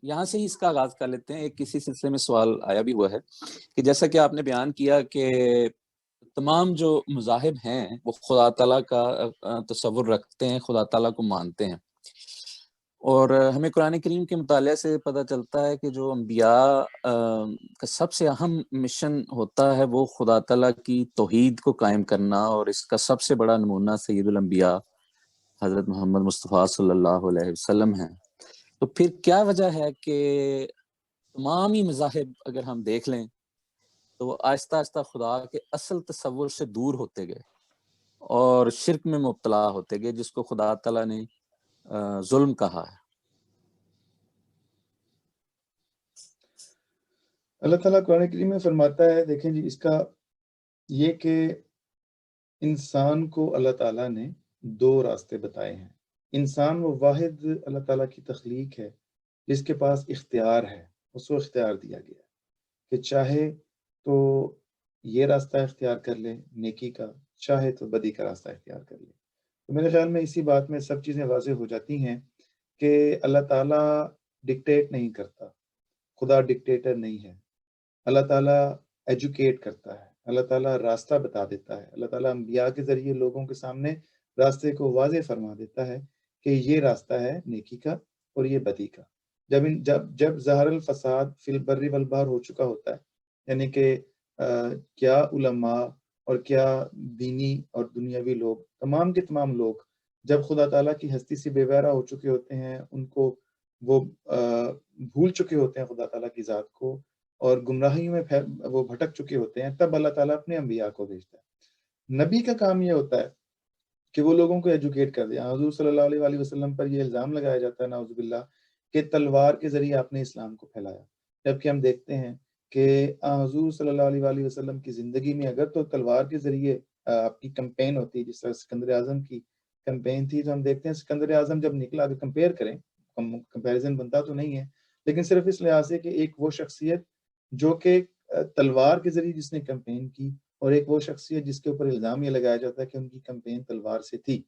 یہاں سے ہی اس کا آغاز کر لیتے ہیں. ایک کسی سلسلے میں سوال آیا بھی ہوا ہے کہ جیسا کہ آپ نے بیان کیا کہ تمام جو مذاہب ہیں وہ خدا تعالیٰ کا تصور رکھتے ہیں، خدا تعالیٰ کو مانتے ہیں، اور ہمیں قرآن کریم کے مطالعے سے پتہ چلتا ہے کہ جو انبیاء کا سب سے اہم مشن ہوتا ہے وہ خدا تعالیٰ کی توحید کو قائم کرنا، اور اس کا سب سے بڑا نمونہ سید الانبیاء حضرت محمد مصطفیٰ صلی اللہ علیہ وسلم ہیں. تو پھر کیا وجہ ہے کہ تمام ہی مذاہب اگر ہم دیکھ لیں تو وہ آہستہ آہستہ خدا کے اصل تصور سے دور ہوتے گئے اور شرک میں مبتلا ہوتے گئے، جس کو خدا تعالیٰ نے ظلم کہا ہے؟ اللہ تعالیٰ قرآن کریم میں فرماتا ہے، دیکھیں جی، اس کا یہ کہ انسان کو اللہ تعالیٰ نے دو راستے بتائے ہیں. انسان وہ واحد اللہ تعالیٰ کی تخلیق ہے جس کے پاس اختیار ہے. اس کو اختیار دیا گیا کہ چاہے تو یہ راستہ اختیار کر لے نیکی کا، چاہے تو بدی کا راستہ اختیار کر لے. تو میرے خیال میں اسی بات میں سب چیزیں واضح ہو جاتی ہیں کہ اللہ تعالیٰ ڈکٹیٹ نہیں کرتا، خدا ڈکٹیٹر نہیں ہے. اللہ تعالیٰ ایجوکیٹ کرتا ہے، اللہ تعالیٰ راستہ بتا دیتا ہے. اللہ تعالیٰ انبیاء کے ذریعے لوگوں کے سامنے راستے کو واضح فرما دیتا ہے کہ یہ راستہ ہے نیکی کا اور یہ بدی کا. جب ظاہر الفساد فی البر والبحر ہو چکا ہوتا ہے، یعنی کہ کیا علماء اور کیا دینی اور دنیاوی لوگ، تمام کے تمام لوگ جب خدا تعالیٰ کی ہستی سے بے بہرا ہو چکے ہوتے ہیں، ان کو وہ بھول چکے ہوتے ہیں خدا تعالیٰ کی ذات کو، اور گمراہی میں وہ بھٹک چکے ہوتے ہیں، تب اللہ تعالیٰ اپنے انبیاء کو بھیجتا ہے. نبی کا کام یہ ہوتا ہے کہ وہ لوگوں کو ایجوکیٹ کر دیا. حضور صلی اللہ علیہ وآلہ وسلم پر یہ الزام لگایا جاتا ہے نعوذ باللہ کہ تلوار کے ذریعے آپ نے اسلام کو پھیلایا، جبکہ ہم دیکھتے ہیں کہ حضور صلی اللہ علیہ وآلہ وسلم کی زندگی میں اگر تو تلوار کے ذریعے آپ کی کمپین ہوتی، جس طرح سکندر اعظم کی کمپین تھی، تو ہم دیکھتے ہیں سکندر اعظم جب نکلا، اگر کمپیئر کریں، کمپیریزن بنتا تو نہیں ہے، لیکن صرف اس لحاظ سے کہ ایک وہ شخصیت جو کہ تلوار کے ذریعے جس نے کمپین کی، اور ایک وہ شخصیت جس کے اوپر الزام یہ لگایا جاتا ہے کہ ان کی کمپین تلوار سے تھی.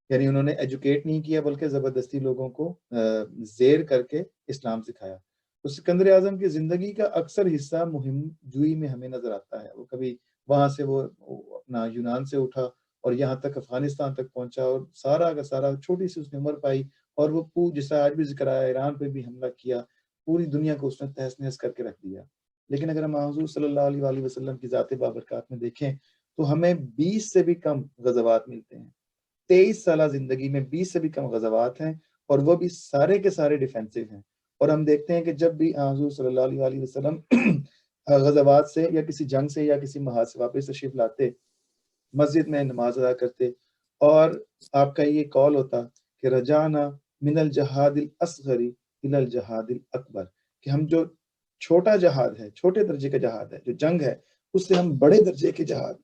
یعنی انہوں نے ایجوکیٹ نہیں کیا بلکہ زبردستی لوگوں کو زیر کر کے اسلام سکھایا. تو سکندر اعظم کی زندگی کا اکثر حصہ مہم جوئی میں ہمیں نظر آتا ہے. وہ کبھی وہاں سے وہ اپنا یونان سے اٹھا اور یہاں تک افغانستان تک پہنچا، اور سارا کا سارا چھوٹی سی اس نے عمر پائی، اور وہ جیسا آج بھی ذکر آیا، ایران پہ بھی حملہ کیا، پوری دنیا کو اس نے تہس نہس کر کے رکھ دیا. لیکن اگر ہم حضور صلی اللہ علیہ وآلہ وسلم کی ذات بابرکات میں دیکھیں تو ہمیں 20 سے بھی کم غزوات ملتے ہیں. 23 سالہ زندگی میں 20 سے بھی کم غزوات ہیں، اور وہ بھی سارے کے سارے ڈیفینسو ہیں. اور ہم دیکھتے ہیں کہ جب بھی حضور صلی اللہ علیہ وآلہ وسلم غزوات سے یا کسی جنگ سے یا کسی محاذ سے واپس تشریف لاتے، مسجد میں نماز ادا کرتے، اور آپ کا یہ قول ہوتا کہ رجعنا من الجہاد الاصغر الى الجہاد الاکبر، کہ ہم جو چھوٹا جہاد ہے، چھوٹے درجے کا جہاد ہے، جو جنگ ہے، اس سے ہم بڑے درجے کے جہاد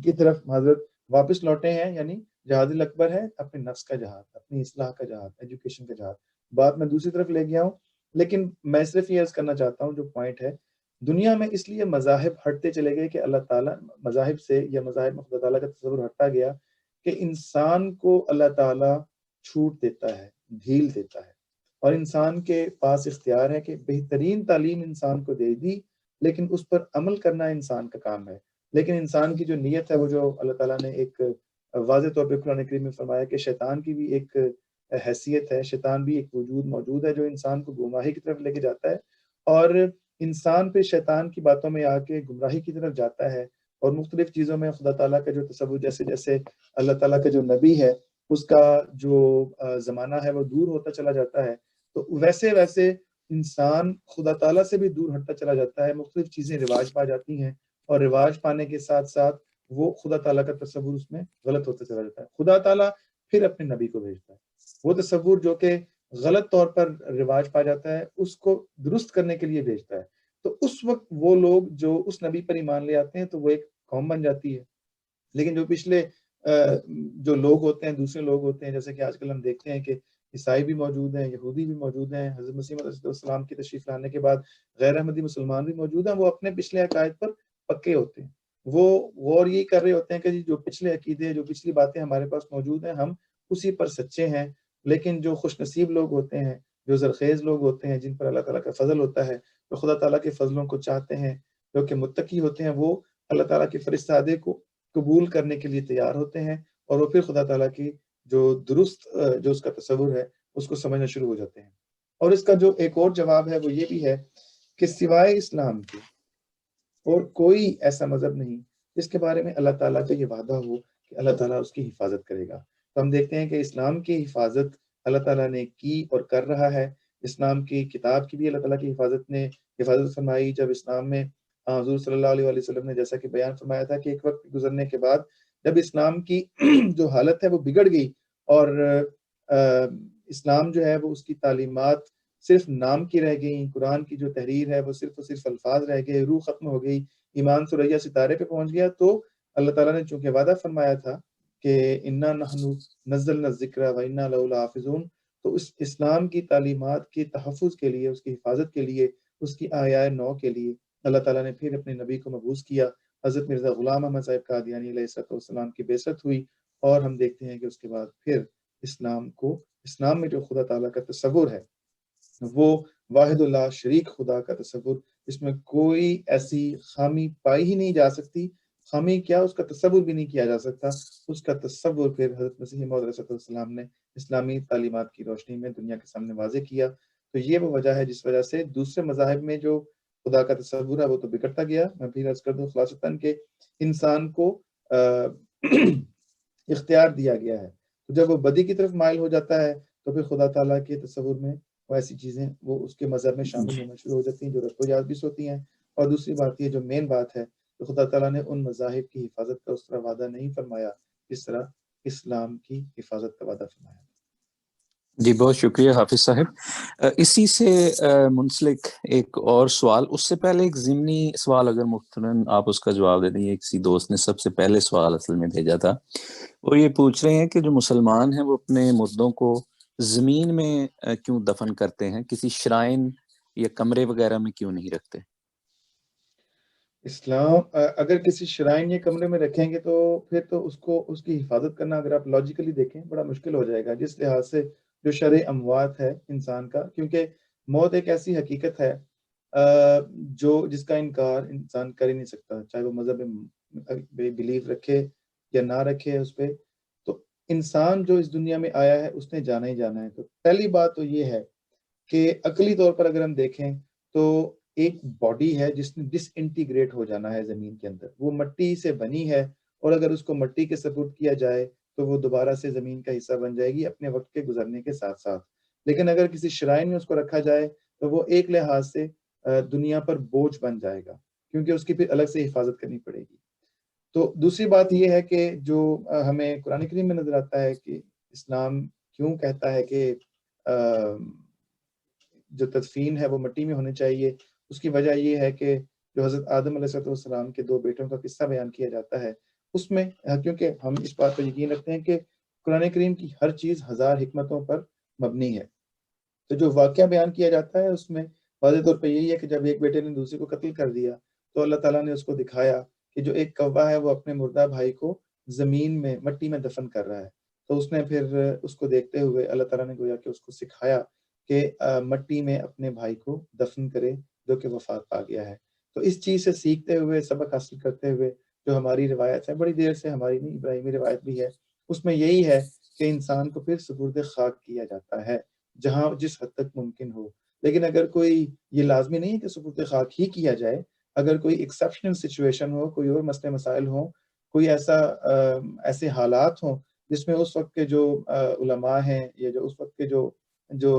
کی طرف حضرت واپس لوٹے ہیں. یعنی جہاد الاکبر ہے اپنے نفس کا جہاد، اپنی اصلاح کا جہاد، ایجوکیشن کا جہاد. بات میں دوسری طرف لے گیا ہوں، لیکن میں صرف یہ عرض کرنا چاہتا ہوں، جو پوائنٹ ہے، دنیا میں اس لیے مذاہب ہٹتے چلے گئے کہ اللہ تعالیٰ مذاہب سے یا مذاہب میں خدا تعالیٰ کا تصور ہٹتا گیا کہ انسان کو اللہ تعالیٰ چھوٹ دیتا ہے، ڈھیل دیتا ہے، اور انسان کے پاس اختیار ہے کہ بہترین تعلیم انسان کو دے دی، لیکن اس پر عمل کرنا انسان کا کام ہے. لیکن انسان کی جو نیت ہے، وہ جو اللہ تعالیٰ نے ایک واضح طور پہ قرآن کریم میں فرمایا کہ شیطان کی بھی ایک حیثیت ہے، شیطان بھی ایک وجود موجود ہے جو انسان کو گمراہی کی طرف لے کے جاتا ہے، اور انسان پہ شیطان کی باتوں میں آ کے گمراہی کی طرف جاتا ہے، اور مختلف چیزوں میں خدا تعالیٰ کا جو تصور، جیسے جیسے اللہ تعالیٰ کا جو نبی ہے اس کا جو زمانہ ہے وہ دور ہوتا چلا جاتا ہے، تو ویسے ویسے انسان خدا تعالیٰ سے بھی دور ہٹتا چلا جاتا ہے. مختلف چیزیں رواج پا جاتی ہیں، اور رواج پانے کے ساتھ ساتھ وہ خدا تعالیٰ کا تصور اس میں غلط ہوتا چلا جاتا ہے. خدا تعالیٰ پھر اپنے نبی کو بھیجتا ہے. وہ تصور جو کہ غلط طور پر رواج پا جاتا ہے، اس کو درست کرنے کے لیے بھیجتا ہے. تو اس وقت وہ لوگ جو اس نبی پر ایمان لے آتے ہیں تو وہ ایک قوم بن جاتی ہے. لیکن جو پچھلے جو لوگ ہوتے ہیں دوسرے لوگ ہوتے ہیں، جیسے کہ آج کل ہم دیکھتے ہیں کہ عیسائی بھی موجود ہیں، یہودی بھی موجود ہیں، حضرت مسیح علیہ السلام کی تشریف لانے کے بعد غیر احمدی مسلمان بھی موجود ہیں، وہ اپنے پچھلے عقائد پر پکے ہوتے ہیں، وہ غور یہی کر رہے ہوتے ہیں کہ جی جو پچھلے عقیدے جو پچھلی باتیں ہمارے پاس موجود ہیں ہم اسی پر سچے ہیں۔ لیکن جو خوش نصیب لوگ ہوتے ہیں، جو زرخیز لوگ ہوتے ہیں، جن پر اللہ تعالیٰ کا فضل ہوتا ہے، جو خدا تعالیٰ کے فضلوں کو چاہتے ہیں، جو کہ متقی ہوتے ہیں، وہ اللہ تعالیٰ کے فرستادے کو قبول کرنے کے لیے تیار ہوتے ہیں، اور وہ پھر خدا تعالیٰ کی جو درست جو اس کا تصور ہے اس کو سمجھنا شروع ہو جاتے ہیں۔ اور اس کا جو ایک اور جواب ہے وہ یہ بھی ہے کہ سوائے اسلام کے اور کوئی ایسا مذہب نہیں جس کے بارے میں اللہ تعالیٰ کا یہ وعدہ ہو کہ اللہ تعالیٰ اس کی حفاظت کرے گا۔ تو ہم دیکھتے ہیں کہ اسلام کی حفاظت اللہ تعالیٰ نے کی اور کر رہا ہے۔ اسلام کی کتاب کی بھی اللہ تعالیٰ کی حفاظت فرمائی۔ جب اسلام میں حضور صلی اللہ علیہ وسلم نے جیسا کہ بیان فرمایا تھا کہ ایک وقت گزرنے کے بعد جب اسلام کی جو حالت ہے وہ بگڑ گئی اور اسلام جو ہے وہ اس کی تعلیمات صرف نام کی رہ گئی، قرآن کی جو تحریر ہے وہ صرف الفاظ رہ گئے، روح ختم ہو گئی، ایمان ثریا ستارے پہ پہنچ گیا، تو اللہ تعالیٰ نے چونکہ وعدہ فرمایا تھا کہ انا نحن نزلنا الذکر و انا لہ لحافظون، تو اس اسلام کی تعلیمات کے تحفظ کے لیے، اس کی حفاظت کے لیے، اس کی احیاء نو کے لیے اللہ تعالیٰ نے پھر اپنے نبی کو مبعوث کیا۔ حضرت مرزا غلام احمد صاحب قادیانی علیہ السلام کی بعثت ہوئی، اور ہم دیکھتے ہیں کہ اس کے بعد پھر اسلام میں جو خدا تعالیٰ کا تصور ہے وہ واحد اللہ شریک خدا کا تصور، اس میں کوئی ایسی خامی پائی ہی نہیں جا سکتی، خامی کیا اس کا تصور بھی نہیں کیا جا سکتا۔ اس کا تصور پھر حضرت مسیح موعود علیہ السلام نے اسلامی تعلیمات کی روشنی میں دنیا کے سامنے واضح کیا۔ تو یہ وہ وجہ ہے جس وجہ سے دوسرے مذاہب میں جو خدا کا تصور ہے وہ تو بگڑتا گیا۔ میں پھر عرض کر دوں خلاصتاً کہ انسان کو اختیار دیا گیا ہے، تو جب وہ بدی کی طرف مائل ہو جاتا ہے تو پھر خدا تعالیٰ کے تصور میں وہ ایسی چیزیں وہ اس کے مذہب میں شامل ہونا شروع ہو جاتی ہیں جو رسم و جاز ہوتی ہیں۔ اور دوسری بات یہ جو مین بات ہے تو خدا تعالیٰ نے ان مذاہب کی حفاظت کا اس طرح وعدہ نہیں فرمایا جس طرح اسلام کی حفاظت کا وعدہ فرمایا۔ جی بہت شکریہ حافظ صاحب۔ اسی سے منسلک ایک اور سوال، اس سے پہلے ایک ضمنی سوال اگر محترم آپ اس کا جواب دے دیں۔ یہ کسی دوست نے سب سے پہلے سوال اصل میں بھیجا تھا، وہ یہ پوچھ رہے ہیں کہ جو مسلمان ہیں وہ اپنے مردوں کو زمین میں کیوں دفن کرتے ہیں، کسی شرائن یا کمرے وغیرہ میں کیوں نہیں رکھتے؟ اسلام اگر کسی شرائن یا کمرے میں رکھیں گے تو پھر تو اس کی حفاظت کرنا اگر آپ لاجیکلی دیکھیں بڑا مشکل ہو جائے گا، جس لحاظ سے جو شرع اموات ہے انسان کا، کیونکہ موت ایک ایسی حقیقت ہے جس کا انکار انسان کر ہی نہیں سکتا، چاہے وہ مذہب میں بلیف رکھے یا نہ رکھے اس پہ۔ تو انسان جو اس دنیا میں آیا ہے اس نے جانا ہی جانا ہے۔ تو پہلی بات تو یہ ہے کہ عقلی طور پر اگر ہم دیکھیں تو ایک باڈی ہے جس نے ڈس انٹیگریٹ ہو جانا ہے زمین کے اندر، وہ مٹی سے بنی ہے، اور اگر اس کو مٹی کے سپرد کیا جائے تو وہ دوبارہ سے زمین کا حصہ بن جائے گی اپنے وقت کے گزرنے کے ساتھ ساتھ۔ لیکن اگر کسی شرائن میں اس کو رکھا جائے تو وہ ایک لحاظ سے دنیا پر بوجھ بن جائے گا، کیونکہ اس کی پھر الگ سے حفاظت کرنی پڑے گی۔ تو دوسری بات یہ ہے کہ جو ہمیں قرآن کریم میں نظر آتا ہے کہ اسلام کیوں کہتا ہے کہ جو تدفین ہے وہ مٹی میں ہونے چاہیے، اس کی وجہ یہ ہے کہ جو حضرت آدم علیہ السلام کے 2 بیٹوں کا قصہ بیان کیا جاتا ہے اس میں، کیونکہ ہم اس بات پر یقین رکھتے ہیں کہ قرآن کریم کی ہر چیز 1000 حکمتوں پر مبنی ہے، تو جو واقعہ بیان کیا جاتا ہے اس میں واضح طور پہ یہی ہے کہ جب ایک بیٹے نے دوسرے کو قتل کر دیا تو اللہ تعالیٰ نے اس کو دکھایا کہ جو ایک کوا ہے وہ اپنے مردہ بھائی کو زمین میں مٹی میں دفن کر رہا ہے، تو اس نے پھر اس کو دیکھتے ہوئے اللہ تعالیٰ نے گویا کہ اس کو سکھایا کہ مٹی میں اپنے بھائی کو دفن کرے جو کہ وفات پا گیا ہے۔ تو اس چیز سے سیکھتے ہوئے، سبق حاصل کرتے ہوئے جو ہماری روایت ہے، بڑی دیر سے ہماری نہیں ابراہیمی روایت بھی ہے، اس میں یہی ہے کہ انسان کو پھر سپرد خاک کیا جاتا ہے جہاں جس حد تک ممکن ہو۔ لیکن اگر کوئی، یہ لازمی نہیں ہے کہ سپرد خاک ہی کیا جائے، اگر کوئی ایکسیپشنل سچویشن ہو، کوئی اور مسئلے مسائل ہوں، کوئی ایسے حالات ہوں جس میں اس وقت کے جو علماء ہیں یا جو اس وقت کے جو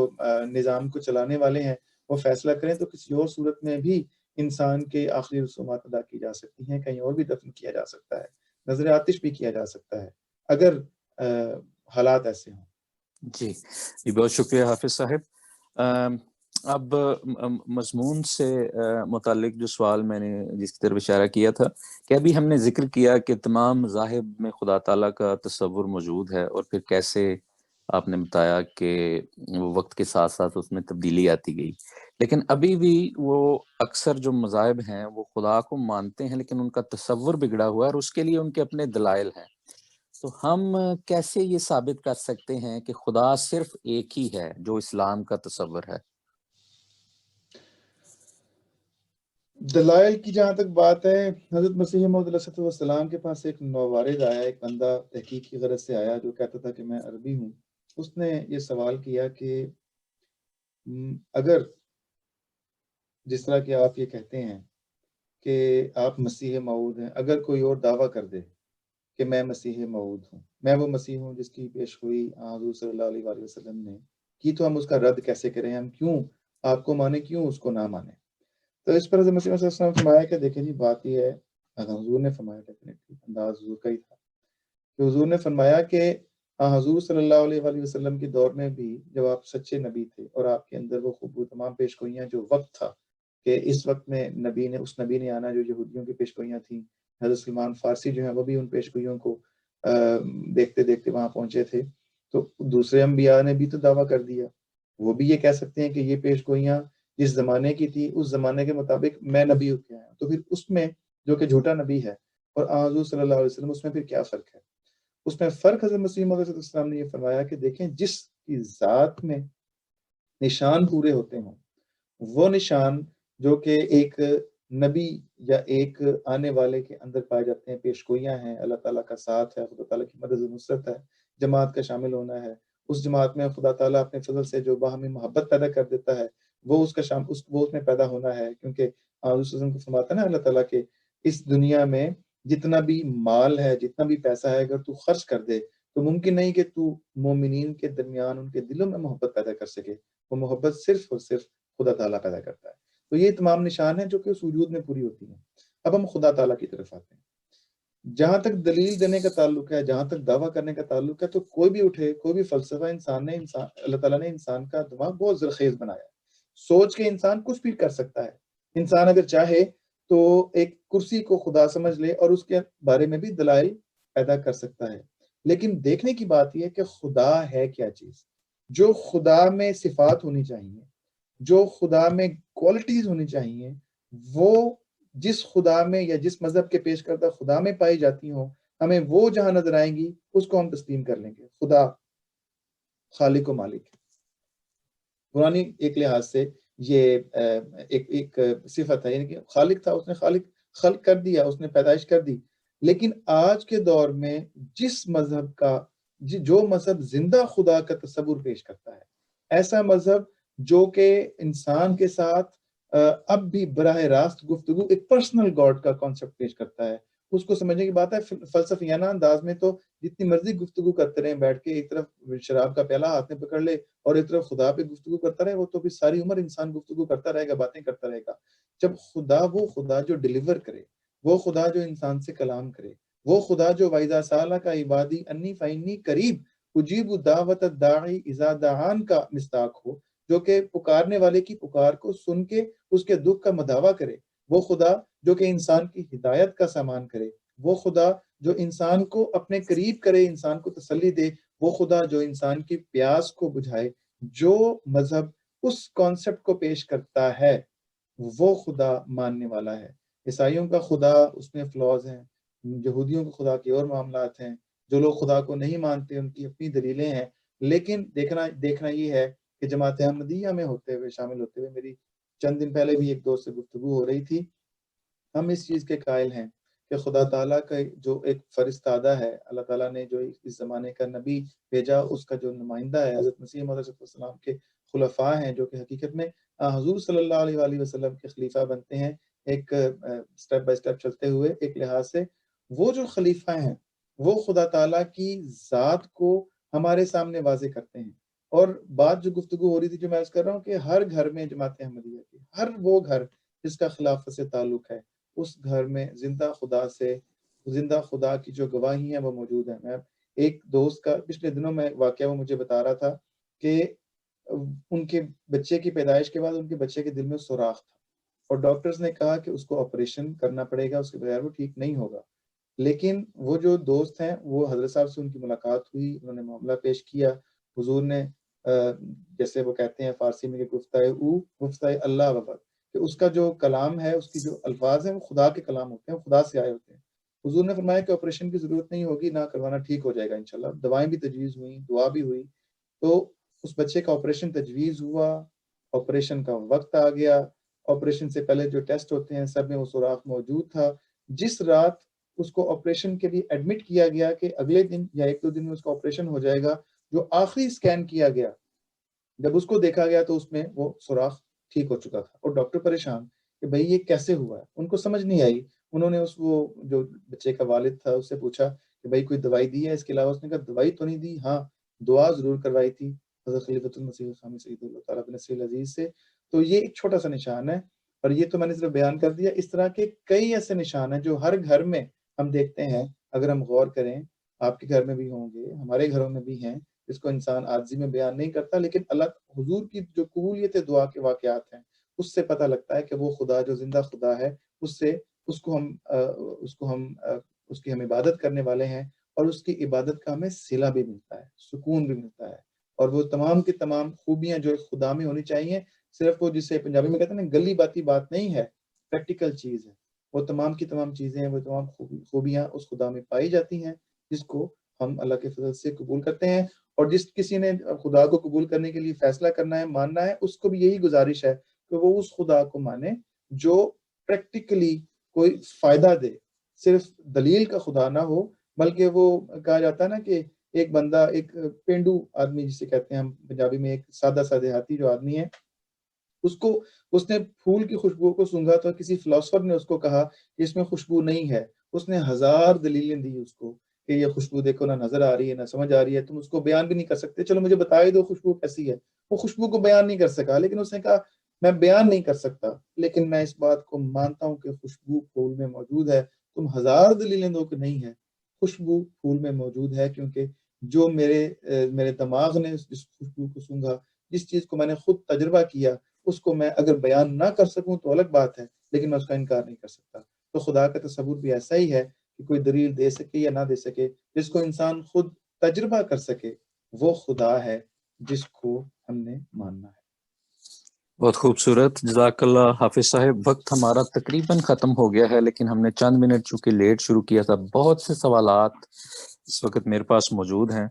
نظام کو چلانے والے ہیں وہ فیصلہ کریں تو کسی اور صورت میں بھی انسان کے آخری رسومات ادا کی جا سکتی ہیں، کہیں اور بھی دفن کیا جا سکتا ہے، نظر آتش بھی کیا جا سکتا ہے اگر حالات ایسے ہوں۔ جی بہت شکریہ حافظ صاحب۔ اب مضمون سے متعلق جو سوال میں نے جس کی طرف اشارہ کیا تھا کہ ابھی ہم نے ذکر کیا کہ تمام مذاہب میں خدا تعالیٰ کا تصور موجود ہے، اور پھر کیسے آپ نے بتایا کہ وقت کے ساتھ ساتھ اس میں تبدیلی آتی گئی، لیکن ابھی بھی وہ اکثر جو مذاہب ہیں وہ خدا کو مانتے ہیں لیکن ان کا تصور بگڑا ہوا ہے، اور اس کے لیے ان کے اپنے دلائل ہیں۔ تو ہم کیسے یہ ثابت کر سکتے ہیں کہ خدا صرف ایک ہی ہے جو اسلام کا تصور ہے؟ دلائل کی جہاں تک بات ہے، حضرت مسیح موعود علیہ السلام کے پاس ایک نوارد آیا، ایک بندہ تحقیق کی غرض سے آیا جو کہتا تھا کہ میں عربی ہوں۔ اس نے یہ سوال کیا کہ اگر جس طرح کہ آپ یہ کہتے ہیں کہ آپ مسیح موعود ہیں، اگر کوئی اور دعویٰ کر دے کہ میں مسیح موعود ہوں، میں وہ مسیح ہوں جس کی پیش گوئی حضور صلی اللہ علیہ وآلہ وسلم نے کی، تو ہم اس کا رد کیسے کریں؟ ہم کیوں آپ کو مانیں، کیوں اس کو نہ مانیں؟ تو اس پر حضرت مسیح علیہ السلام نے فرمایا کہ دیکھیں جی، بات یہ ہے، حضور نے فرمایا، انداز حضور کا ہی تھا کہ حضور نے فرمایا کہ حضور صلی اللہ علیہ وآلہ وسلم کے دور میں بھی جب آپ سچے نبی تھے اور آپ کے اندر وہ خوب تمام پیش گوئیاں، جو وقت تھا کہ اس وقت میں اس نبی نے آنا جو یہودیوں کی پیش گوئیاں تھیں، حضرت سلمان فارسی جو ہیں وہ بھی ان پیش گوئیوں کو دیکھتے دیکھتے وہاں پہنچے تھے، تو دوسرے انبیاء نے بھی تو دعویٰ کر دیا، وہ بھی یہ کہہ سکتے ہیں کہ یہ پیش گوئیاں جس زمانے کی تھی اس زمانے کے مطابق میں نبی ہو کے آیا، تو پھر اس میں جو کہ جھوٹا نبی ہے اور حضور صلی اللہ علیہ وسلم، اس میں پھر کیا فرق ہے؟ اس میں فرق حضرت مسیح موعود علیہ السلام نے یہ فرمایا کہ دیکھیں، جس کی ذات میں نشان پورے ہوتے ہوں، وہ نشان جو کہ ایک نبی یا ایک آنے والے کے اندر پائے جاتے ہیں، پیش گوئیاں ہیں، اللہ تعالیٰ کا ساتھ ہے، خدا تعالیٰ کی مدد و نصرت ہے، جماعت کا شامل ہونا ہے، اس جماعت میں خدا تعالیٰ اپنے فضل سے جو باہمی محبت پیدا کر دیتا ہے وہ اس میں پیدا ہونا ہے، کیونکہ حضور کو فرماتا ہے نا اللہ تعالیٰ کہ اس دنیا میں جتنا بھی مال ہے، جتنا بھی پیسہ ہے، اگر تو خرچ کر دے تو ممکن نہیں کہ تو مومنین کے درمیان ان کے دلوں میں محبت پیدا کر سکے، وہ محبت صرف اور صرف خدا تعالیٰ پیدا کرتا ہے۔ تو یہ تمام نشان ہیں جو کہ اس وجود میں پوری ہوتی ہیں۔ اب ہم خدا تعالیٰ کی طرف آتے ہیں۔ جہاں تک دلیل دینے کا تعلق ہے، جہاں تک دعویٰ کرنے کا تعلق ہے، تو کوئی بھی اٹھے، کوئی بھی فلسفہ، اللہ تعالیٰ نے انسان کا دماغ بہت زرخیز بنایا ہے، سوچ کے انسان کچھ بھی کر سکتا ہے۔ انسان اگر چاہے تو ایک کرسی کو خدا سمجھ لے اور اس کے بارے میں بھی دلائل پیدا کر سکتا ہے، لیکن دیکھنے کی بات یہ ہے کہ خدا ہے کیا چیز؟ جو خدا میں صفات ہونی چاہیے، جو خدا میں کوالٹیز ہونی چاہیے، وہ جس خدا میں یا جس مذہب کے پیش کردہ خدا میں پائی جاتی ہوں، ہمیں وہ جہاں نظر آئیں گی اس کو ہم تسلیم کر لیں گے۔ خدا خالق و مالک ہے۔ قرآنی ایک لحاظ سے یہ ایک صفت ہے، یعنی کہ خالق تھا، اس نے خلق کر دیا، اس نے پیدائش کر دی، لیکن آج کے دور میں جس مذہب کا جو مذہب زندہ خدا کا تصور پیش کرتا ہے، ایسا مذہب جو کہ انسان کے ساتھ اب بھی براہ راست گفتگو، ایک پرسنل گاڈ کا کانسیپٹ پیش کرتا ہے، اس کو سمجھنے کی بات ہے۔ فلسفیانہ انداز میں تو جتنی مرضی گفتگو کرتے رہیں بیٹھ کے، ایک طرف شراب کا پیالہ ہاتھ میں پکڑ لے اور ایک طرف خدا پہ گفتگو کرتا رہے، وہ تو پھر ساری عمر انسان گفتگو کرتا رہے گا، باتیں کرتا رہے گا۔ جب وہ خدا جو ڈیلیور کرے، وہ خدا جو انسان سے کلام کرے، وہ خدا جو وَإِذَا سَأَلَكَ عِبَادِي عَنِّي فَإِنِّي قَرِيبٌ أُجِيبُ دَعْوَةَ الدَّاعِ إِذَا دَعَانِ کا مصداق ہو، جو کہ پکارنے والے کی پکار کو سن کے اس کے دکھ کا مداوع کرے، وہ خدا جو کہ انسان کی ہدایت کا سامان کرے، وہ خدا جو انسان کو اپنے قریب کرے، انسان کو تسلی دے، وہ خدا جو انسان کی پیاس کو بجھائے، جو مذہب اس کانسیپٹ کو پیش کرتا ہے وہ خدا ماننے والا ہے۔ عیسائیوں کا خدا، اس میں فلاز ہیں، یہودیوں کے خدا کے اور معاملات ہیں، جو لوگ خدا کو نہیں مانتے ان کی اپنی دلیلیں ہیں، لیکن دیکھنا یہ ہے کہ جماعت احمدیہ میں شامل ہوتے ہوئے میری چند دن پہلے بھی ایک دوست سے گفتگو ہو رہی تھی، ہم اس چیز کے قائل ہیں کہ خدا تعالیٰ کا جو ایک فرستادہ ہے، اللہ تعالیٰ نے جو اس زمانے کا نبی بھیجا، اس کا جو نمائندہ ہے حضرت مسیح موعود علیہ السلام کے خلفاء ہیں، جو کہ حقیقت میں حضور صلی اللہ علیہ وآلہ وسلم کے خلیفہ بنتے ہیں، ایک سٹیپ بائی سٹیپ چلتے ہوئے ایک لحاظ سے وہ جو خلیفہ ہیں وہ خدا تعالیٰ کی ذات کو ہمارے سامنے واضح کرتے ہیں۔ اور بات جو گفتگو ہو رہی تھی، جو میں عرض کر رہا ہوں کہ ہر گھر میں جماعت احمدیہ کی، ہر وہ گھر جس کا خلافت سے تعلق ہے، اس گھر میں زندہ خدا کی جو گواہی ہیں وہ موجود ہیں۔ میں ایک دوست کا پچھلے دنوں میں واقعہ وہ مجھے بتا رہا تھا کہ ان کے بچے کی پیدائش کے بعد ان کے بچے کے دل میں سوراخ تھا، اور ڈاکٹرز نے کہا کہ اس کو آپریشن کرنا پڑے گا، اس کے بغیر وہ ٹھیک نہیں ہوگا. لیکن وہ جو دوست ہیں وہ حضرت صاحب سے ان کی ملاقات ہوئی، انہوں نے معاملہ پیش کیا. حضور نے جیسے وہ کہتے ہیں فارسی میں کہ گفتہ اللہ وبد، کہ اس کا جو کلام ہے، اس کی جو الفاظ ہیں وہ خدا کے کلام ہوتے ہیں، خدا سے آئے ہوتے ہیں. حضور نے فرمایا کہ آپریشن کی ضرورت نہیں ہوگی، نہ کروانا، ٹھیک ہو جائے گا انشاءاللہ. دوائیں بھی تجویز ہوئیں، دعا بھی ہوئی. تو اس بچے کا آپریشن تجویز ہوا، آپریشن کا وقت آ گیا. آپریشن سے پہلے جو ٹیسٹ ہوتے ہیں سب میں وہ سوراخ موجود تھا. جس رات اس کو آپریشن کے لیے ایڈمٹ کیا گیا کہ اگلے دن یا 1-2 دن میں اس کا آپریشن ہو جائے گا، جو آخری اسکین کیا گیا جب اس کو دیکھا گیا تو اس میں وہ سوراخ ٹھیک ہو چکا تھا. اور ڈاکٹر پریشان کہ بھئی یہ کیسے ہوا ہے، ان کو سمجھ نہیں آئی. انہوں نے وہ جو بچے کا والد تھا اس سے پوچھا کہ بھئی کوئی دوائی دی ہے اس کے علاوہ؟ اس نے کہا دوائی تو نہیں دی، ہاں دعا ضرور کروائی تھی حضرت خلیفۃ المسیح الخامس سید اللہ تعالیٰ بن نصیر العزیز سے. تو یہ ایک چھوٹا سا نشان ہے، اور یہ تو میں نے صرف بیان کر دیا. اس طرح کے کئی ایسے نشان ہیں جو ہر گھر میں ہم دیکھتے ہیں. اگر ہم غور کریں، آپ کے گھر میں بھی ہوں گے، ہمارے گھروں میں بھی ہیں، اس کو انسان عاجزی میں بیان نہیں کرتا، لیکن اللہ حضور کی جو قبولیت دعا کے واقعات ہیں اس سے پتہ لگتا ہے کہ وہ خدا جو زندہ خدا ہے، اس کی ہم عبادت کرنے والے ہیں، اور اس کی عبادت کا ہمیں صلہ بھی ملتا ہے، سکون بھی ملتا ہے. اور وہ تمام کی تمام خوبیاں جو خدا میں ہونی چاہیے، صرف وہ جسے پنجابی میں کہتے ہیں نا گلی باتی بات نہیں ہے، پریکٹیکل چیز ہے. وہ تمام کی تمام چیزیں، وہ تمام خوبیاں اس خدا میں پائی جاتی ہیں جس کو ہم اللہ کے فضل سے قبول کرتے ہیں. اور جس کسی نے خدا کو قبول کرنے کے لیے فیصلہ کرنا ہے، ماننا ہے، اس کو بھی یہی گزارش ہے کہ وہ اس خدا کو مانے جو پریکٹیکلی کوئی فائدہ دے، صرف دلیل کا خدا نہ ہو، بلکہ وہ کہا جاتا ہے نا کہ ایک بندہ، ایک پینڈو آدمی جسے کہتے ہیں ہم پنجابی میں، ایک سادہ سا دیہاتی جو آدمی ہے، اس نے پھول کی خوشبو کو سونگھا تو کسی فلاسفر نے اس کو کہا کہ اس میں خوشبو نہیں ہے. اس نے 1000 دلیلیں دی اس کو کہ یہ خوشبو دیکھو، نہ نظر آ رہی ہے، نہ سمجھ آ رہی ہے، تم اس کو بیان بھی نہیں کر سکتے، چلو مجھے بتا ہی دو خوشبو کیسی ہے. وہ خوشبو کو بیان نہیں کر سکا، لیکن اس نے کہا میں بیان نہیں کر سکتا، لیکن میں اس بات کو مانتا ہوں کہ خوشبو پھول میں موجود ہے. تم 1000 دلیلیں دو کہ نہیں ہے، خوشبو پھول میں موجود ہے، کیونکہ جو میرے دماغ نے جس خوشبو کو سونگھا، جس چیز کو میں نے خود تجربہ کیا، اس کو میں اگر بیان نہ کر سکوں تو الگ بات ہے، لیکن میں اس کا انکار نہیں کر سکتا. تو خدا کا تصور بھی ایسا ہی ہے کہ کوئی دلیل دے سکے یا نہ دے سکے، جس کو انسان خود تجربہ کر سکے، وہ خدا ہے جس کو ہم نے ماننا ہے. بہت خوبصورت، جزاک اللہ حافظ صاحب. وقت ہمارا تقریباً ختم ہو گیا ہے، لیکن ہم نے چند منٹ چونکہ لیٹ شروع کیا تھا، بہت سے سوالات اس وقت میرے پاس موجود ہیں.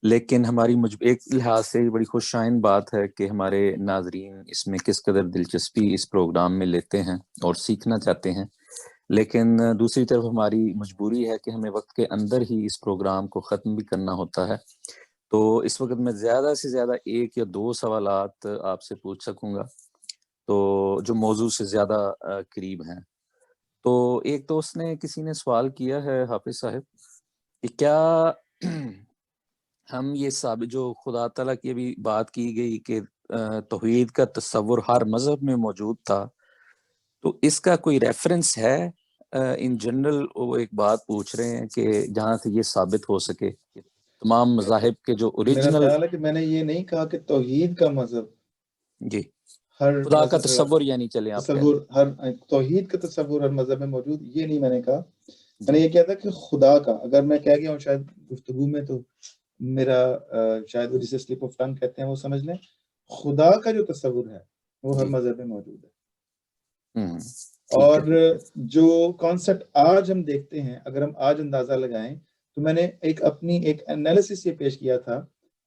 لیکن ہماری ایک لحاظ سے بڑی خوش آئند بات ہے کہ ہمارے ناظرین اس میں کس قدر دلچسپی اس پروگرام میں لیتے ہیں اور سیکھنا چاہتے ہیں. لیکن دوسری طرف ہماری مجبوری ہے کہ ہمیں وقت کے اندر ہی اس پروگرام کو ختم بھی کرنا ہوتا ہے. تو اس وقت میں زیادہ سے زیادہ 1 یا 2 سوالات آپ سے پوچھ سکوں گا، تو جو موضوع سے زیادہ قریب ہیں. تو ایک دوست نے، کسی نے سوال کیا ہے حافظ صاحب کہ کیا ہم یہ ثابت، جو خدا تعالیٰ کی ابھی بات کی گئی کہ توحید کا تصور ہر مذہب میں موجود تھا، تو اس کا کوئی ریفرنس ہے ان جنرل؟ وہ ایک بات پوچھ رہے ہیں کہ جہاں سے یہ ثابت ہو سکے کہ تمام مذاہب کے جو میرا اوریجنل. خیال ہے کہ میں نے یہ نہیں کہا کہ توحید کا مذہب جی، ہر خدا کا مذہب تصور یعنی چلیں آپ کہہ تصور، ہر توحید کا تصور ہر مذہب میں موجود، یہ نہیں میں نے کہا. میں نے جی یہ کہا تھا کہ خدا کا، اگر میں کہہ گیا ہوں شاید گفتگو میں تو میرا شاید وہ جسے سلپ آف ٹنگ کہتے ہیں وہ سمجھ لیں، خدا کا جو تصور ہے وہ ہر جی مذہب میں موجود ہے. ٹھیک اور ہے. جو کانسیپٹ آج ہم دیکھتے ہیں، اگر ہم آج اندازہ لگائیں تو میں نے اپنی ایک انالیسس یہ پیش کیا تھا،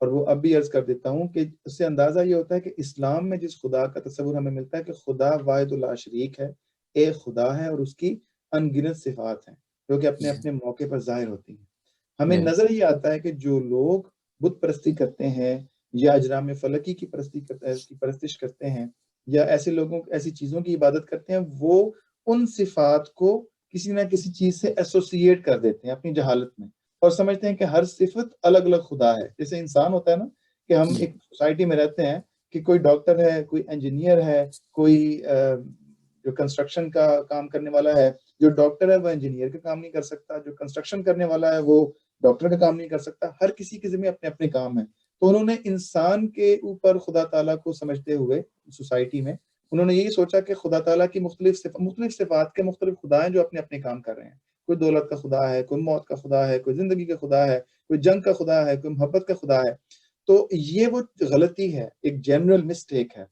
اور وہ اب بھی عرض کر دیتا ہوں کہ اس سے اندازہ یہ ہوتا ہے کہ اسلام میں جس خدا کا تصور ہمیں ملتا ہے کہ خدا واحد لا شریک ہے، ایک خدا ہے، اور اس کی ان گنت صفات ہیں جو کہ اپنے اپنے موقع پر ظاہر ہوتی ہیں. ہمیں نظر یہ آتا ہے کہ جو لوگ بت پرستی کرتے ہیں یا اجرام فلکی کی پرستش کرتے ہیں، یا ایسی چیزوں کی عبادت کرتے ہیں، وہ ان صفات کو کسی نہ کسی چیز سے ایسوسیٹ کر دیتے ہیں اپنی جہالت میں، اور سمجھتے ہیں کہ ہر صفت الگ الگ خدا ہے. جیسے انسان ہوتا ہے نا، کہ ہم ایک سوسائٹی میں رہتے ہیں کہ کوئی ڈاکٹر ہے، کوئی انجینئر ہے، کوئی جو کنسٹرکشن کا کام کرنے والا ہے، جو ڈاکٹر ہے وہ انجینئر کا کام نہیں کر سکتا، جو کنسٹرکشن کرنے والا ہے وہ ڈاکٹر کا کام نہیں کر سکتا. ہر کسی کے ذمہ اپنے اپنے کام ہیں. تو انہوں نے انسان کے اوپر خدا تعالیٰ کو سمجھتے ہوئے سوسائٹی میں انہوں نے یہی سوچا کہ خدا تعالیٰ کی مختلف صفات کے مختلف خدا ہیں جو اپنے اپنے کام کر رہے ہیں. کوئی دولت کا خدا ہے، کوئی موت کا خدا ہے، کوئی زندگی کا خدا ہے، کوئی جنگ کا خدا ہے، کوئی محبت کا خدا ہے. تو یہ وہ غلطی ہے، ایک جنرل مسٹیک ہے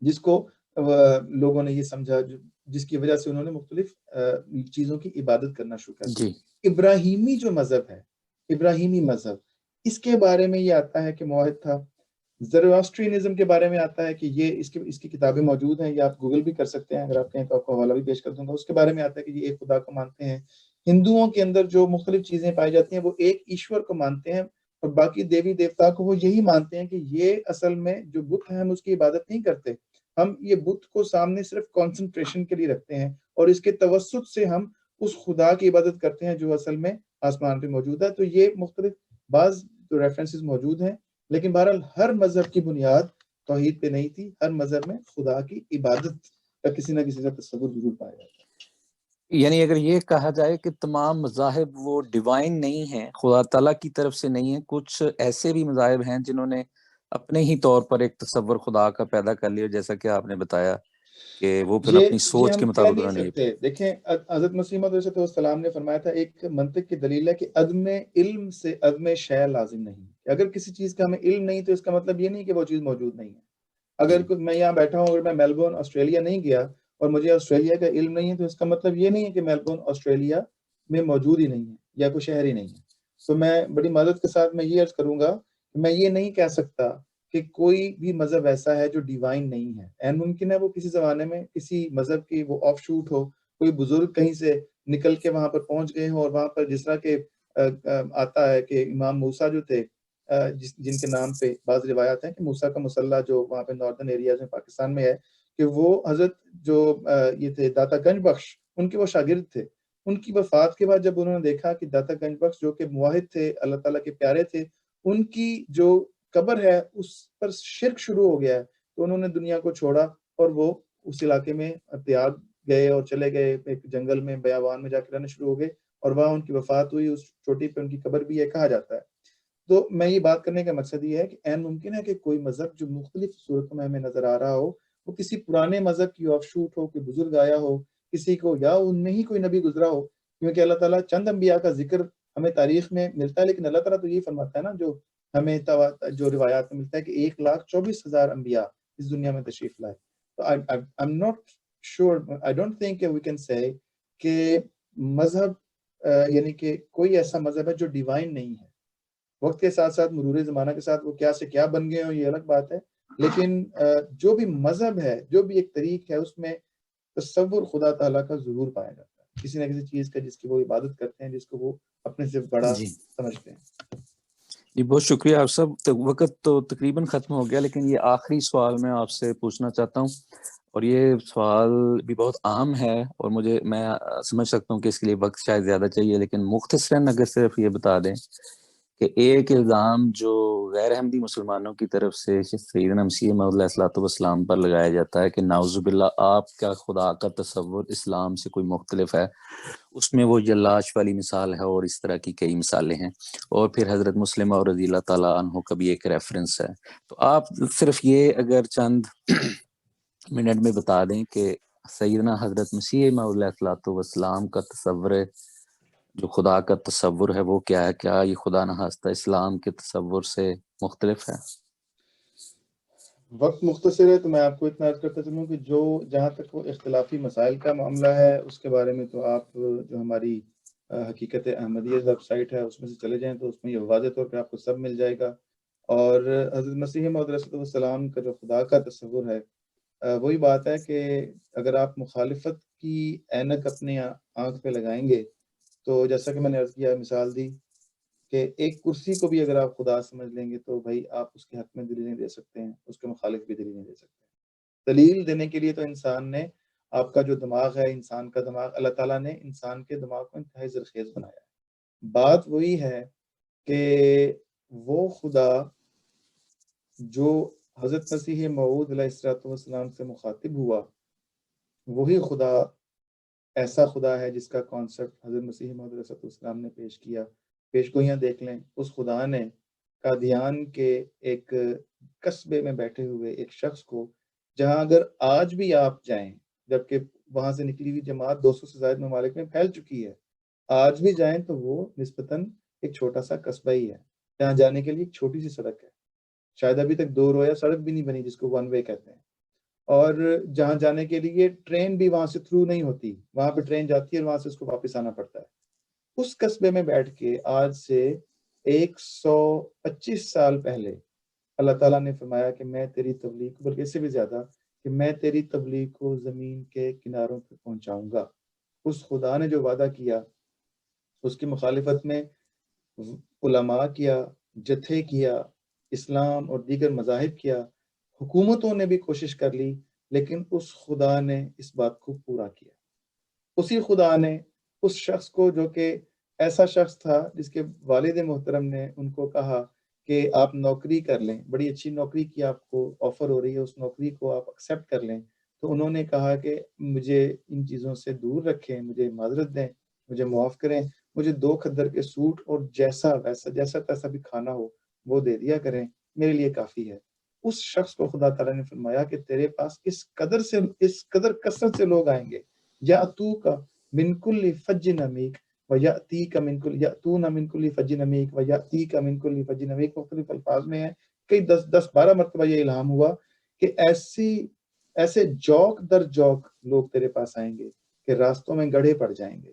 جس کو لوگوں نے یہ سمجھا، جس کی وجہ سے انہوں نے مختلف چیزوں کی عبادت کرنا شروع کر دی. جی ابراہیمی جو مذہب ہے، ابراہیمی مذہب، اس کے بارے میں یہ آتا ہے کہ موحد تھا. زرواسٹرینزم کے بارے میں آتا ہے کہ یہ اس کی کتابیں موجود ہیں، یہ آپ گوگل بھی کر سکتے ہیں، اگر آپ کہیں تو آپ کو حوالہ بھی پیش کر دوں گا. اس کے بارے میں آتا ہے کہ یہ ایک خدا کو مانتے ہیں. ہندوؤں کے اندر جو مختلف چیزیں پائی جاتی ہیں وہ ایک ایشور کو مانتے ہیں، اور باقی دیوی دیوتا کو وہ یہی مانتے ہیں کہ یہ اصل میں جو بت ہے ہم اس کی عبادت نہیں کرتے، ہم یہ بت کو سامنے صرف کنسنٹریشن کے لیے رکھتے ہیں اور اس کے توسط سے ہم اس خدا کی عبادت کرتے ہیں جو اصل میں آسمان پہ موجود ہے. تو یہ مختلف بعض جو ریفرنسز موجود ہیں، لیکن بہرحال ہر مذہب کی بنیاد توحید پہ نہیں تھی. ہر مذہب میں خدا کی عبادت کا کسی نہ کسی کا تصور ضرور پایا جاتا ہے. یعنی اگر یہ کہا جائے کہ تمام مذاہب وہ ڈیوائن نہیں ہیں، خدا تعالیٰ کی طرف سے نہیں ہیں، کچھ ایسے بھی مذاہب ہیں جنہوں نے اپنے ہی طور پر ایک تصور خدا کا پیدا کر لیا، جیسا کہ آپ نے بتایا کہ وہ پھر اپنی یہ سوچ ہم کے کہہ مطابق نہیں انہوں نے سکتے. دیکھیں حضرت مسیح موعود علیہ السلام نے فرمایا تھا، ایک منطق کی دلیل ہے کہ عدم علم سے عدم شے لازم نہیں. اگر کسی چیز کا ہمیں علم نہیں تو اس کا مطلب یہ نہیں کہ وہ چیز موجود نہیں ہے. اگر میں یہاں بیٹھا ہوں، اگر میں میلبورن آسٹریلیا نہیں گیا اور مجھے آسٹریلیا کا علم نہیں ہے، تو اس کا مطلب یہ نہیں ہے کہ میلبورن آسٹریلیا میں موجود ہی نہیں ہے یا کوئی شہر ہی نہیں ہے. تو میں بڑی معذرت کے ساتھ میں یہ عرض کروں گا کہ میں یہ نہیں کہہ سکتا کہ کوئی بھی مذہب ایسا ہے جو ڈیوائن نہیں ہے. این ممکن ہے وہ کسی زمانے میں کسی مذہب کی وہ آف شوٹ ہو، کوئی بزرگ کہیں سے نکل کے وہاں پر پہنچ گئے ہوں، اور وہاں پر جس طرح کے آتا ہے کہ امام موسیٰ جو تھے، جن کے نام پہ بعض روایات ہیں کہ موسیٰ کا مصلی جو وہاں پہ ناردرن ایریاز میں پاکستان میں ہے، کہ وہ حضرت جو یہ تھے داتا گنج بخش، ان کے وہ شاگرد تھے. ان کی وفات کے بعد جب انہوں نے دیکھا کہ داتا گنج بخش جو کہ موحد تھے، اللہ تعالیٰ کے پیارے تھے، ان کی جو قبر ہے اس پر شرک شروع ہو گیا ہے، تو انہوں نے دنیا کو چھوڑا اور وہ اس علاقے میں تیاگ گئے اور چلے گئے ایک جنگل میں، بیابان میں جا کے رہنا شروع ہو گئے، اور وہاں ان کی وفات ہوئی. اس چوٹی پہ ان کی قبر بھی ہے کہا جاتا ہے. تو میں یہ بات کرنے کا مقصد یہ ہے کہ این ممکن ہے کہ کوئی مذہب جو مختلف صورتوں میں ہمیں نظر آ رہا ہو، وہ کسی پرانے مذہب کی آف شوٹ ہو، کوئی بزرگ آیا ہو کسی کو، یا ان میں ہی کوئی نبی گزرا ہو. کیونکہ اللہ تعالیٰ چند انبیاء کا ذکر ہمیں تاریخ میں ملتا ہے، لیکن اللہ تعالیٰ تو یہ فرماتا ہے نا، جو ہمیں جو روایات میں ملتا ہے کہ 1,24,000 انبیاء اس دنیا میں تشریف لائے. تو I'm not sure, I don't think we can say کہ مذہب یعنی کہ کوئی ایسا مذہب ہے جو ڈیوائن نہیں ہے. وقت کے ساتھ ساتھ، مرور زمانہ کے ساتھ وہ کیا سے کیا بن گئے ہوں یہ الگ بات ہے، لیکن جو بھی مذہب ہے، جو بھی ایک طریق ہے، اس میں تصور خدا تعالیٰ کا ضرور پایا جاتا ہے، کسی نہ کسی چیز کا جس کی وہ عبادت کرتے ہیں، جس کو وہ اپنے سے بڑا جی سمجھتے ہیں. جی بہت شکریہ آپ سب. وقت تو تقریباً ختم ہو گیا، لیکن یہ آخری سوال میں آپ سے پوچھنا چاہتا ہوں، اور یہ سوال بھی بہت اہم ہے، اور میں سمجھ سکتا ہوں کہ اس کے لیے وقت شاید زیادہ چاہیے، لیکن مختصراً اگر صرف یہ بتا دیں کہ ایک الزام جو غیر احمدی مسلمانوں کی طرف سے سیدنا مسیح موعود علیہ الصلوۃ والسلام پر لگایا جاتا ہے کہ نعوذ باللہ آپ کا خدا کا تصور اسلام سے کوئی مختلف ہے، اس میں وہ جلاش والی مثال ہے اور اس طرح کی کئی مثالیں ہیں، اور پھر حضرت مسلم اور رضی اللہ تعالیٰ عنہ کا بھی ایک ریفرنس ہے. تو آپ صرف یہ اگر چند منٹ میں بتا دیں کہ سیدنا حضرت مسیح موعود علیہ الصلوۃ والسلام کا تصور، جو خدا کا تصور ہے، وہ کیا ہے؟ کیا یہ خدا نخواستہ اسلام کے تصور سے مختلف ہے؟ وقت مختصر ہے تو میں آپ کو اتنا عرض کرتا چلوں کہ جہاں تک وہ اختلافی مسائل کا معاملہ ہے، اس کے بارے میں تو آپ جو ہماری حقیقت احمدیہ ویب سائٹ ہے اس میں سے چلے جائیں تو اس میں یہ واضح طور پہ آپ کو سب مل جائے گا. اور حضرت مسیح موعود علیہ السلام کا جو خدا کا تصور ہے، وہی بات ہے کہ اگر آپ مخالفت کی اینک اپنے آنکھ پہ لگائیں گے، تو جیسا کہ میں نے عرض کیا، مثال دی کہ ایک کرسی کو بھی اگر آپ خدا سمجھ لیں گے تو بھائی آپ اس کے حق میں دلیلیں دے سکتے ہیں، اس کے مخالف بھی دلیلیں دے سکتے ہیں. دلیل دینے کے لیے تو انسان نے، آپ کا جو دماغ ہے، انسان کا دماغ، اللہ تعالیٰ نے انسان کے دماغ کو انتہائی زرخیز بنایا ہے. بات وہی ہے کہ وہ خدا جو حضرت مسیح موعود علیہ السلام سے مخاطب ہوا، وہی خدا ایسا خدا ہے جس کا کانسیپٹ حضرت مسیح موعود علیہ السلام نے پیش کیا. پیشگوئیاں دیکھ لیں، اس خدا نے قادیان کے ایک قصبے میں بیٹھے ہوئے ایک شخص کو، جہاں اگر آج بھی آپ جائیں، جبکہ وہاں سے نکلی ہوئی جماعت 200 سے زائد ممالک میں پھیل چکی ہے، آج بھی جائیں تو وہ نسبتاً ایک چھوٹا سا قصبہ ہی ہے، جہاں جانے کے لیے ایک چھوٹی سی سڑک ہے، شاید ابھی تک 2 رویا سڑک بھی نہیں بنی جس کو 1 وے کہتے ہیں، اور جہاں جانے کے لیے ٹرین بھی وہاں سے تھرو نہیں ہوتی، وہاں پہ ٹرین جاتی ہے اور وہاں سے اس کو واپس آنا پڑتا ہے۔ اس قصبے میں بیٹھ کے آج سے 125 سال پہلے اللہ تعالیٰ نے فرمایا کہ میں تیری تبلیغ، بلکہ اس سے بھی زیادہ، کہ میں تیری تبلیغ کو زمین کے کناروں پہ پہنچاؤں گا۔ اس خدا نے جو وعدہ کیا، اس کی مخالفت میں علماء کیا، جتھے کیا، اسلام اور دیگر مذاہب کیا، حکومتوں نے بھی کوشش کر لی، لیکن اس خدا نے اس بات کو پورا کیا۔ اسی خدا نے اس شخص کو، جو کہ ایسا شخص تھا جس کے والد محترم نے ان کو کہا کہ آپ نوکری کر لیں، بڑی اچھی نوکری کی آپ کو آفر ہو رہی ہے، اس نوکری کو آپ ایکسیپٹ کر لیں، تو انہوں نے کہا کہ مجھے ان چیزوں سے دور رکھیں، مجھے معذرت دیں، مجھے معاف کریں، مجھے 2 کھدر کے سوٹ اور جیسا تیسا بھی کھانا ہو وہ دے دیا کریں، میرے لیے کافی ہے۔ اس شخص کو خدا تعالیٰ نے فرمایا کہ تیرے پاس اس قدر کثرت سے لوگ آئیں گے، یاتوک من کل فج عمیق ویاتیک من کل یاتون من کل فج عمیق ویاتیک من کل فج عمیق، مختلف الفاظ میں ہے، کئی 10-12 مرتبہ یہ الہام ہوا کہ ایسے جوک در جوک لوگ تیرے پاس آئیں گے کہ راستوں میں گڑھے پڑ جائیں گے۔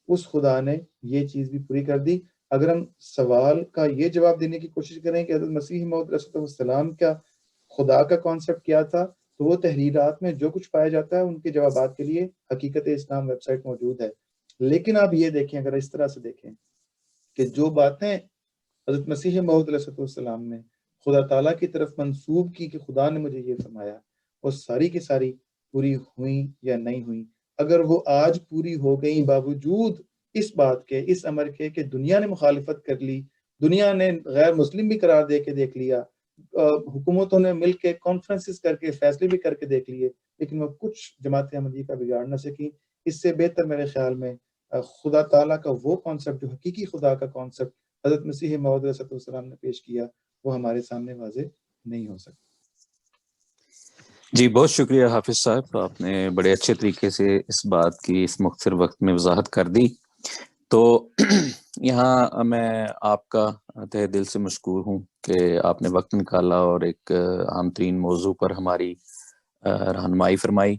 اس خدا نے یہ چیز بھی پوری کر دی۔ اگر ہم سوال کا یہ جواب دینے کی کوشش کریں کہ حضرت مسیح موعود علیہ السلام کا خدا کا کانسیپٹ کیا تھا، تو وہ تحریرات میں جو کچھ پایا جاتا ہے ان کے جوابات کے لیے حقیقت اسلام ویب سائٹ موجود ہے۔ لیکن آپ یہ دیکھیں، اگر اس طرح سے دیکھیں کہ جو باتیں حضرت مسیح موعود علیہ السلام نے خدا تعالیٰ کی طرف منسوب کی کہ خدا نے مجھے یہ فرمایا، وہ ساری کی ساری پوری ہوئیں یا نہیں ہوئیں۔ اگر وہ آج پوری ہو گئیں باوجود اس بات کے، اس امر کے کہ دنیا نے مخالفت کر لی، دنیا نے غیر مسلم بھی قرار دے کے دیکھ لیا، حکومتوں نے مل کے کانفرنسز کر کے فیصلے بھی کر کے دیکھ لیے، لیکن وہ کچھ جماعت احمدیہ کا بگاڑ نہ سکی۔ اس سے بہتر میرے خیال میں خدا تعالیٰ کا وہ کانسیپٹ، جو حقیقی خدا کا کانسیپٹ حضرت مسیح موعود علیہ السلام نے پیش کیا، وہ ہمارے سامنے واضح نہیں ہو سکتا۔ جی بہت شکریہ حافظ صاحب، آپ نے بڑے اچھے طریقے سے اس بات کی اس مختصر وقت میں وضاحت کر دی۔ تو یہاں میں آپ کا تہ دل سے مشکور ہوں کہ آپ نے وقت نکالا اور ایک اہم ترین موضوع پر ہماری رہنمائی فرمائی،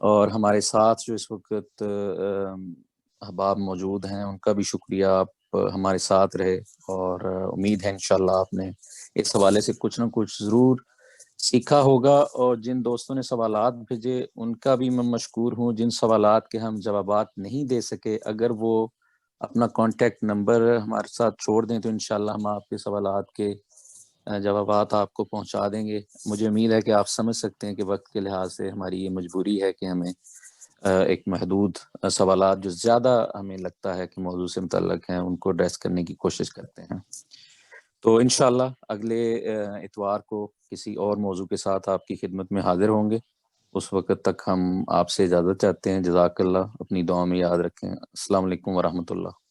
اور ہمارے ساتھ جو اس وقت احباب موجود ہیں ان کا بھی شکریہ، آپ ہمارے ساتھ رہے، اور امید ہے انشاءاللہ آپ نے اس حوالے سے کچھ نہ کچھ ضرور سیکھا ہوگا، اور جن دوستوں نے سوالات بھیجے ان کا بھی میں مشکور ہوں۔ جن سوالات کے ہم جوابات نہیں دے سکے، اگر وہ اپنا کانٹیکٹ نمبر ہمارے ساتھ چھوڑ دیں تو انشاءاللہ ہم آپ کے سوالات کے جوابات آپ کو پہنچا دیں گے۔ مجھے امید ہے کہ آپ سمجھ سکتے ہیں کہ وقت کے لحاظ سے ہماری یہ مجبوری ہے کہ ہمیں ایک محدود سوالات جو زیادہ ہمیں لگتا ہے کہ موضوع سے متعلق ہیں ان کو ایڈریس کرنے کی کوشش کرتے ہیں۔ تو انشاءاللہ اگلے اتوار کو کسی اور موضوع کے ساتھ آپ کی خدمت میں حاضر ہوں گے۔ اس وقت تک ہم آپ سے اجازت چاہتے ہیں۔ جزاک اللہ، اپنی دعا میں یاد رکھیں۔ السلام علیکم ورحمۃ اللہ۔